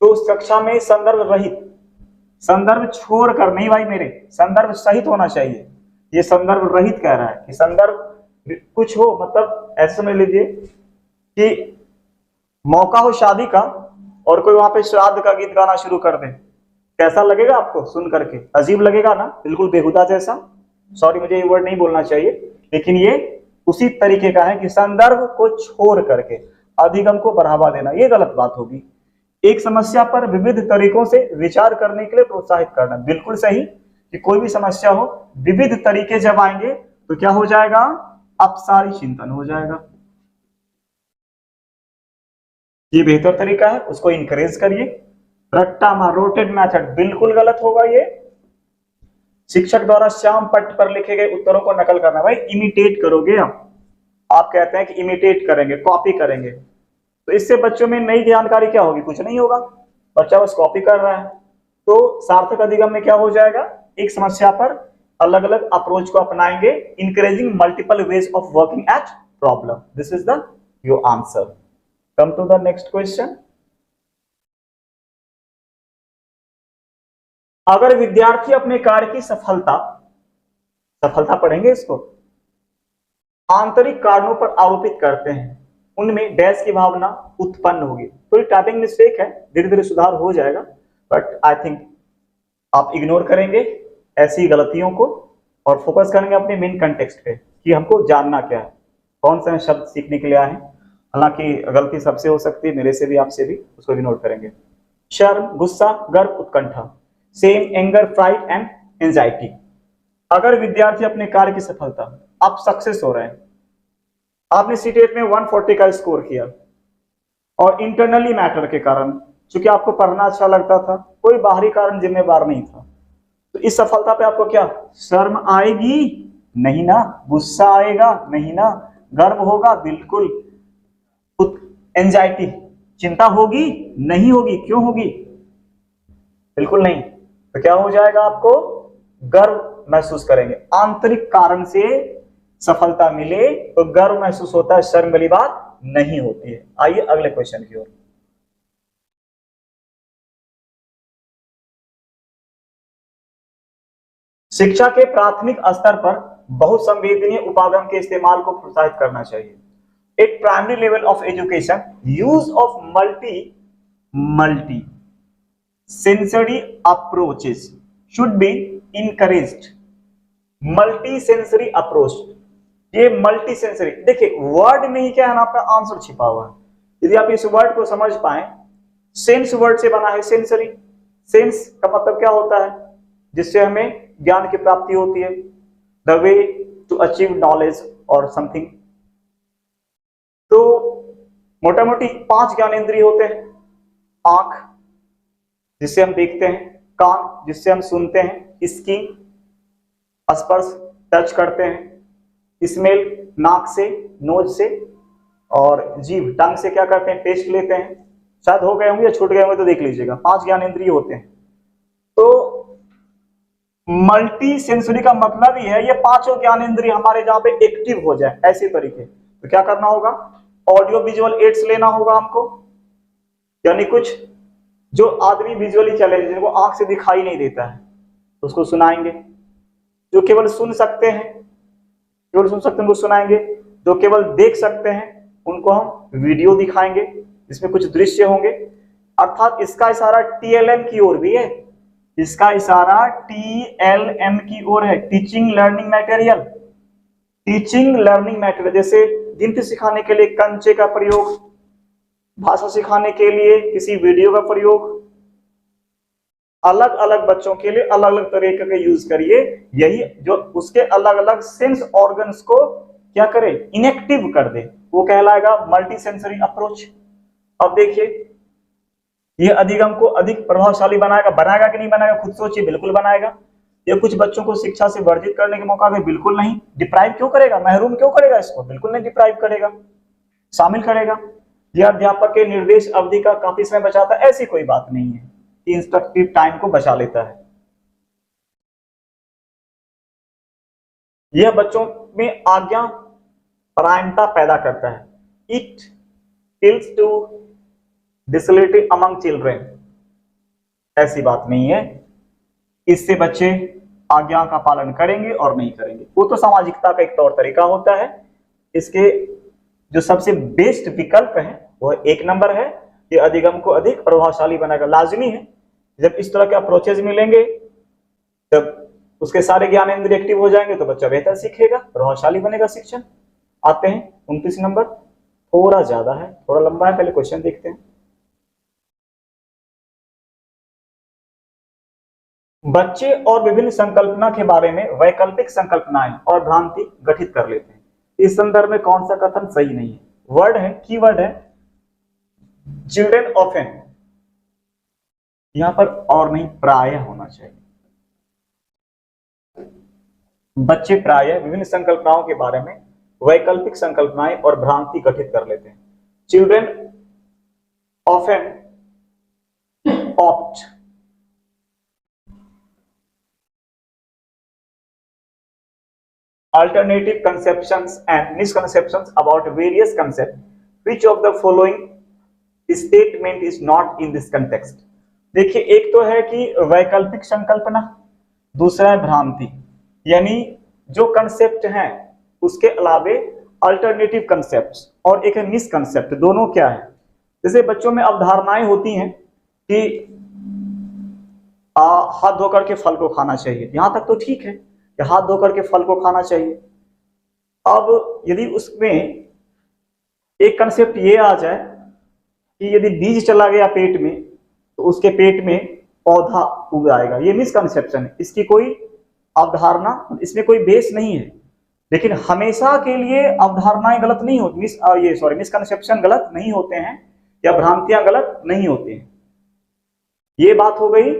तो उस कक्षा में संदर्भ रहित, संदर्भ छोड़कर नहीं भाई मेरे, संदर्भ सहित होना चाहिए। ये संदर्भ रहित कह रहा है कि संदर्भ कुछ हो, मतलब ऐसे समझ लीजिए कि मौका हो शादी का और कोई वहां पे श्राद्ध का गीत गाना शुरू कर दे, कैसा लगेगा आपको सुन करके? अजीब लगेगा ना, बिल्कुल बेहुदा जैसा। सॉरी, मुझे ये वर्ड नहीं बोलना चाहिए, लेकिन ये उसी तरीके का है कि संदर्भ को छोड़ करके अधिगम को बढ़ावा देना, ये गलत बात होगी। एक समस्या पर विविध तरीकों से विचार करने के लिए प्रोत्साहित करना, बिल्कुल सही कि कोई भी समस्या हो, विविध तरीके जब आएंगे तो क्या हो जाएगा? अपसारी चिंतन हो जाएगा। ये बेहतर तरीका है, उसको इंकरेज करिए। रट्टा मार, रोटेट मेथड, बिल्कुल गलत होगा ये। शिक्षक द्वारा श्याम पट्ट पर लिखे गए उत्तरों को नकल करना, भाई इमिटेट करोगे आप कहते हैं कि इमिटेट करेंगे, कॉपी करेंगे, तो इससे बच्चों में नई जानकारी क्या होगी? कुछ नहीं होगा, बच्चा बस कॉपी कर रहा है। तो सार्थक अधिगम में क्या हो जाएगा? एक समस्या पर अलग अलग अप्रोच को अपनाएंगे, encouraging multiple ways of working at problem. This is the your answer. Come to the next question. अगर विद्यार्थी अपने कार्य की सफलता पढ़ेंगे इसको, आंतरिक कारणों पर आरोपित करते हैं, उनमें डैश की भावना उत्पन्न होगी। थोड़ी टाइपिंग मिस्टेक है, धीरे धीरे सुधार हो जाएगा, बट आई थिंक आप इग्नोर करेंगे ऐसी गलतियों को और फोकस करेंगे अपने मेन कंटेक्स्ट पे कि हमको जानना क्या है, कौन सा शब्द सीखने के लिए आए हैं। हालांकि गलती सबसे हो सकती है, मेरे से भी, आपसे भी, उसको इग्नोर करेंगे। शर्म, गुस्सा, गर्व, उत्कंठा, shame, anger, fright and anxiety. अगर विद्यार्थी अपने कार्य की सफलता, आप सक्सेस हो रहे हैं, आपने सीटेट में 140 का स्कोर किया और इंटरनली मैटर के कारण, चूंकि आपको पढ़ना अच्छा लगता था, कोई बाहरी कारण जिम्मेवार नहीं था, तो इस सफलता पे आपको क्या शर्म आएगी? नहीं ना। गुस्सा आएगा? नहीं ना। गर्व होगा? बिल्कुल। एंजाइटी, चिंता होगी? नहीं होगी। क्यों होगी? बिल्कुल नहीं। तो क्या हो जाएगा? आपको गर्व महसूस करेंगे। आंतरिक कारण से सफलता मिले तो गर्व महसूस होता है, शर्म वाली बात नहीं होती है। आइए अगले क्वेश्चन की ओर। शिक्षा के प्राथमिक स्तर पर बहुसंवेदनीय उपागम के इस्तेमाल को प्रोत्साहित करना चाहिए। At primary level of education, use of multi sensory approaches should be encouraged. Multi sensory approach, ये मल्टी सेंसरी, देखिए वर्ड में ही क्या है ना, आपका आंसर छिपा हुआ है। यदि आप इस वर्ड को समझ पाए, सेंस वर्ड से बना है सेंसरी। सेंस का मतलब क्या होता है? जिससे हमें ज्ञान की प्राप्ति होती है, the way to achieve knowledge और समथिंग। तो मोटा मोटी 5 ज्ञानेंद्रिय होते हैं। आंख, जिससे हम देखते हैं, कान, जिससे हम सुनते हैं, स्किन, स्पर्श, टच करते हैं, स्मेल, नाक से, नोज से, और जीभ, टंग से क्या करते हैं, टेस्ट लेते हैं। शायद हो गए होंगे या छूट गए होंगे तो देख लीजिएगा। 5 ज्ञानेंद्रिय होते हैं। तो मल्टी सेंसरी का मतलब ही है ये 5 ज्ञानेंद्रिय हमारे जहां पे एक्टिव हो जाए ऐसे तरीके। तो क्या करना होगा? ऑडियो विजुअल एड्स लेना होगा हमको, यानी कुछ जो आदमी विजुअली चले, जिनको आंख से दिखाई नहीं देता है, तो उसको सुनाएंगे। जो केवल सुन सकते हैं, उनको सुनाएंगे। जो केवल देख सकते हैं, उनको हम वीडियो दिखाएंगे जिसमें कुछ दृश्य होंगे। अर्थात इसका इशारा TLM की ओर भी है, इसका इशारा TLM की ओर है, teaching learning material. Teaching learning material जैसे गिनती सिखाने के लिए कंचे का प्रयोग, भाषा सिखाने के लिए किसी वीडियो का प्रयोग, अलग अलग बच्चों के लिए अलग अलग तरीके का यूज करिए। यही जो उसके अलग अलग सेंस ऑर्गन्स को क्या करे, इनएक्टिव कर दे, वो कहलाएगा मल्टी सेंसरी अप्रोच। अब देखिए, ये अधिगम को अधिक प्रभावशाली बनाएगा कि नहीं बनाएगा? खुद सोचिए। बिल्कुल बनाएगा। ये कुछ बच्चों को शिक्षा से वर्जित करने के मौका दे? बिल्कुल नहीं। डिप्राइव क्यों करेगा? महरूम क्यों करेगा इसको? बिल्कुल नहीं डिप्राइव करेगा, शामिल करेगा। यह अध्यापक के निर्देश अवधि का काफी समय बचाता है? ऐसी कोई बात नहीं है, इंस्ट्रक्टिव टाइम को बचा लेता है। यह बच्चों में आज्ञा परायणता पैदा करता है। It tills to disloyalty among children. ऐसी बात नहीं है, इससे बच्चे आज्ञा का पालन करेंगे और नहीं करेंगे, वो तो सामाजिकता का एक तौर तरीका होता है। इसके जो सबसे बेस्ट विकल्प है वो 1 नंबर है, ये अधिगम को अधिक प्रभावशाली बनाएगा। लाजमी है, जब इस तरह के अप्रोचेज मिलेंगे, जब उसके सारे ज्ञानेंद्रिय एक्टिव हो जाएंगे तो बच्चा बेहतर सीखेगा, प्रभावशाली बनेगा शिक्षण। आते हैं 29 नंबर, थोड़ा ज्यादा है, थोड़ा लंबा है, पहले क्वेश्चन देखते हैं। बच्चे और विभिन्न संकल्पना के बारे में वैकल्पिक संकल्पनाएं और भ्रांति गठित कर लेते हैं। इस संदर्भ में कौन सा कथन सही नहीं है? वर्ड है, कीवर्ड है चिल्ड्रेन ऑफेन, यहां पर और नहीं प्राय होना चाहिए। बच्चे प्राय विभिन्न संकल्पनाओं के बारे में वैकल्पिक संकल्पनाएं और भ्रांति गठित कर लेते हैं। Children often opt alternative conceptions and misconceptions about various concepts. Which of the following statement is not in this context? देखिए, एक तो है कि वैकल्पिक संकल्पना, दूसरा है भ्रांति, यानी जो कंसेप्ट हैं उसके अलावे अल्टरनेटिव कंसेप्ट्स, और एक है मिसकंसेप्ट। दोनों क्या है? जैसे बच्चों में अवधारणाएं होती हैं कि हाथ धोकर के फल को खाना चाहिए, यहां तक तो ठीक है कि हाथ धोकर के फल को खाना चाहिए। अब यदि उसमें एक कंसेप्ट ये आ जाए कि यदि बीज चला गया पेट में तो उसके पेट में पौधा उग आएगा, ये मिसकंसेप्शन है, इसकी कोई अवधारणा, इसमें कोई बेस नहीं है। लेकिन हमेशा के लिए अवधारणाएं गलत नहीं होती, मिसकंसेप्शन गलत नहीं होते हैं या भ्रांतियां गलत नहीं होती हैं। ये बात हो गई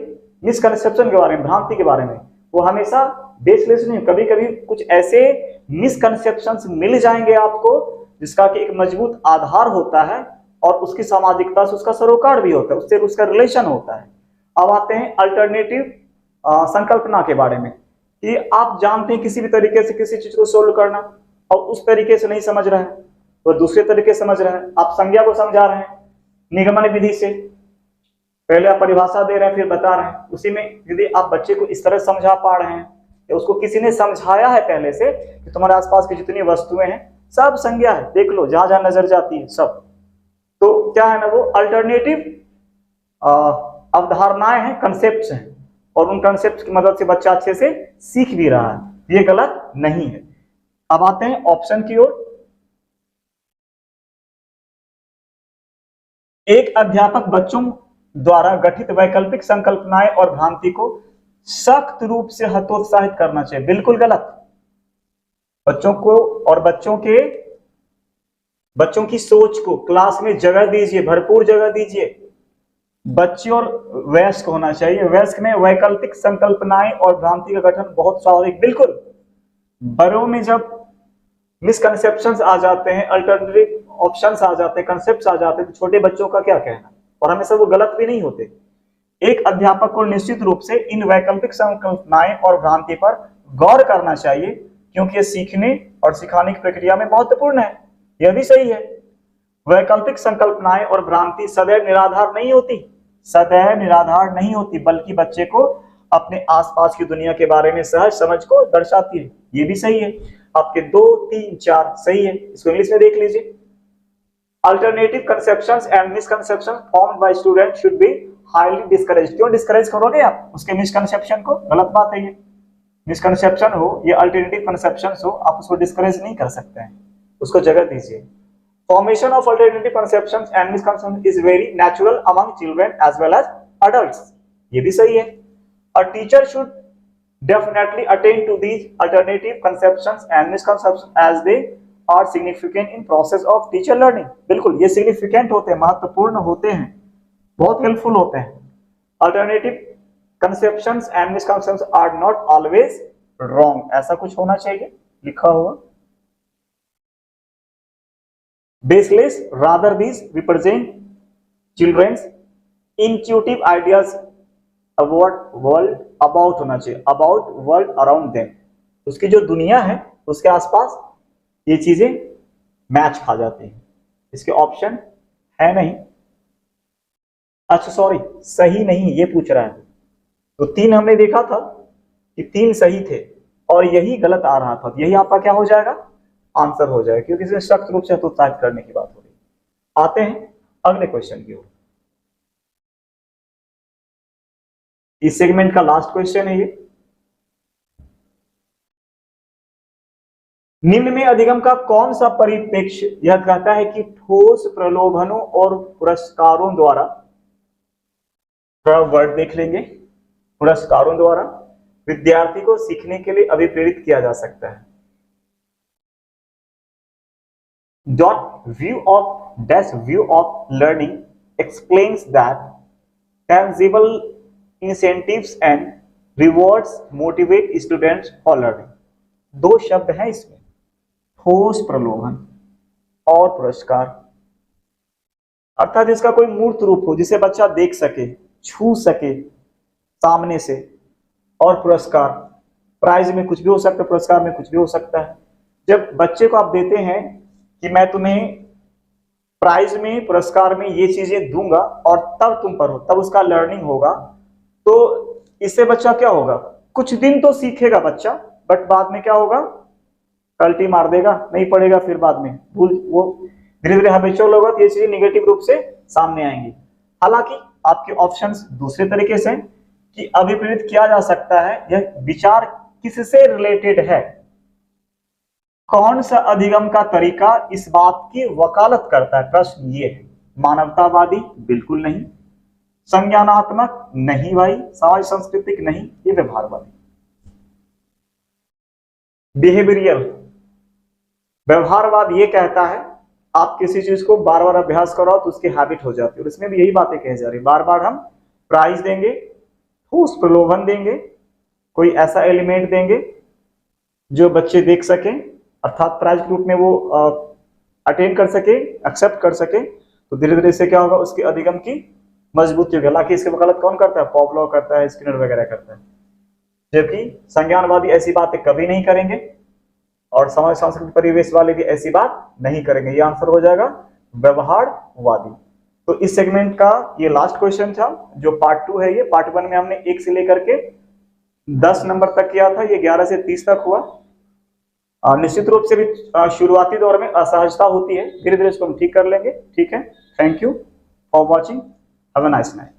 मिसकंसेप्शन के बारे में, भ्रांति के बारे में। वो हमेशा बेसलेस नहीं, कभी कभी कुछ ऐसे मिसकंसेप्शंस मिल जाएंगे आपको जिसका कि एक मजबूत आधार होता है और उसकी सामाजिकता से उसका सरोकार भी होता है, उससे उसका रिलेशन होता है। अब आते हैं अल्टरनेटिव संकल्पना के बारे में, कि आप जानते हैं किसी भी तरीके से किसी चीज को सोल्व करना और उस तरीके से नहीं समझ रहे हैं, वो दूसरे तरीके से समझ रहे हैं। आप संज्ञा को समझा रहे हैं निगमन विधि से, पहले आप परिभाषा दे रहे हैं फिर बता रहे हैं, उसी में यदि आप बच्चे को इस तरह समझा पा रहे हैं या उसको किसी ने समझाया है पहले से कि तुम्हारे आसपास की जितनी वस्तुएं हैं सब संज्ञा है, देख लो जहां जहां नजर जाती है सब, तो क्या है ना, वो अल्टरनेटिव अवधारणाएं हैं, कंसेप्ट हैं, और उन कंसेप्ट की मदद से बच्चा अच्छे से सीख भी रहा है, ये गलत नहीं है। अब आते हैं ऑप्शन की ओर। एक अध्यापक बच्चों द्वारा गठित वैकल्पिक संकल्पनाएं और भ्रांति को सख्त रूप से हतोत्साहित करना चाहिए, बिल्कुल गलत। बच्चों को और बच्चों की सोच को क्लास में जगह दीजिए, भरपूर जगह दीजिए। बच्चे और वयस्क होना चाहिए, वयस्क में वैकल्पिक संकल्पनाएं और भ्रांति का गठन बहुत स्वाभाविक, बिल्कुल। बड़ों में जब मिसकंसेप्शंस आ जाते हैं, अल्टरनेटिव ऑप्शंस आ जाते हैं, कंसेप्ट्स आ जाते हैं, तो छोटे बच्चों का क्या कहना, और हमेशा वो गलत भी नहीं होते। एक अध्यापक को निश्चित रूप से इन वैकल्पिक संकल्पनाएं और भ्रांति पर गौर करना चाहिए, क्योंकि ये सीखने और सिखाने की प्रक्रिया में महत्वपूर्ण है। यह भी सही है, वैकल्पिक संकल्पनाएं और भ्रांति सदैव निराधार नहीं होती, सदैव निराधार नहीं होती, बल्कि बच्चे को अपने आसपास की दुनिया के बारे में सहज समझ को दर्शाती है। ये भी सही है, आपके 2, 3, 4 सही है। इसको इंग्लिश में देख लीजिए। Alternative conceptions and misconceptions formed by student should be highly discouraged. क्यों डिस्करेज करोगे आप उसके मिसकंसेप्शन को? गलत बात है ये। मिसकंसेप्शन हो या अल्टरनेटिव कंसेप्शंस हो, आप उसको डिस्करेज नहीं कर सकते हैं, उसको जगह दीजिए। Formation of alternative conceptions and misconceptions is very natural among children as well as adults. ये भी सही है। A teacher should definitely attend to these alternative conceptions and misconceptions as they are significant in process of teacher learning. बिल्कुल, ये significant होते हैं, महत्वपूर्ण होते हैं, बहुत helpful होते हैं। Alternative conceptions and misconceptions are not always wrong. ऐसा कुछ होना चाहिए लिखा हुआ। Baseless, rather these represent children's intuitive ideas about होना चाहिए, about world around them। उसकी जो दुनिया है उसके आसपास ये चीजें मैच खा जाती हैं। इसके ऑप्शन है नहीं, अच्छा सॉरी सही नहीं ये पूछ रहा है, तो 3 हमने देखा था कि 3 सही थे और यही गलत आ रहा था, यही आपका क्या हो जाएगा, आंसर हो जाएगा, क्योंकि इसे सख्त रूप से हतोत्साहित करने की बात हो रही है। आते हैं अगले क्वेश्चन की ओर। इस सेगमेंट का लास्ट क्वेश्चन है ये। निम्न में अधिगम का कौन सा परिप्रेक्ष्य यह कहता है कि ठोस प्रलोभनों और पुरस्कारों द्वारा, वर्ड देख लेंगे, पुरस्कारों द्वारा विद्यार्थी को सीखने के लिए अभिप्रेरित किया जा सकता है। view of learning explains that tangible incentives and rewards motivate students for learning। 2 शब्द हैं इसमें, ठोस प्रलोभन और पुरस्कार, अर्थात जिसका कोई मूर्त रूप हो, जिसे बच्चा देख सके, छू सके सामने से, और पुरस्कार, प्राइज में कुछ भी हो सकता है, पुरस्कार में कुछ भी हो सकता है। जब बच्चे को आप देते हैं कि मैं तुम्हें प्राइज में, पुरस्कार में ये चीजें दूंगा और तब तुम पढ़ो, तब उसका लर्निंग होगा, तो इससे बच्चा क्या होगा, कुछ दिन तो सीखेगा बच्चा, बट बाद में क्या होगा, कल्टी मार देगा, नहीं पढ़ेगा, फिर बाद में भूल, वो धीरे धीरे हैबिचुअल होगा, तो ये चीजें निगेटिव रूप से सामने आएंगी। हालांकि आपके ऑप्शंस दूसरे तरीके से कि अभिप्रेरित किया जा सकता है यह विचार किससे रिलेटेड है। कौन सा अधिगम का तरीका इस बात की वकालत करता है, प्रश्न ये है। मानवतावादी बिल्कुल नहीं, संज्ञानात्मक नहीं भाई, समाज सांस्कृतिक नहीं, ये व्यवहारवादी। बिहेवियरल, व्यवहारवाद ये कहता है आप किसी चीज को बार बार अभ्यास कराओ तो उसकी हैबिट हो जाती है, और इसमें भी यही बातें कही जा रही, बार बार हम प्राइज देंगे, ठोस प्रलोभन देंगे, कोई ऐसा एलिमेंट देंगे जो बच्चे देख सकें, अर्थात प्राइज के रूप में वो अटेन कर सके, एक्सेप्ट कर सके, तो धीरे धीरे से क्या होगा, उसके अधिगम की मजबूती होगी। हालांकि इसकी वकालत कौन करता है, पॉवलोव करता है, स्किनर वगैरह करता है, जबकि संज्ञानवादी ऐसी बातें कभी नहीं करेंगे और समाज सांस्कृतिक परिवेश वाले भी ऐसी बात नहीं करेंगे। ये आंसर हो जाएगा व्यवहारवादी। तो इस सेगमेंट का ये लास्ट क्वेश्चन था, जो पार्ट 2 है। ये पार्ट 1 में हमने 1 से लेकर के 10 नंबर तक किया था, ये 11 से 30 तक हुआ। निश्चित रूप से भी शुरुआती दौर में असहजता होती है, धीरे धीरे इसको हम ठीक कर लेंगे। ठीक है, thank you for watching, have a nice night.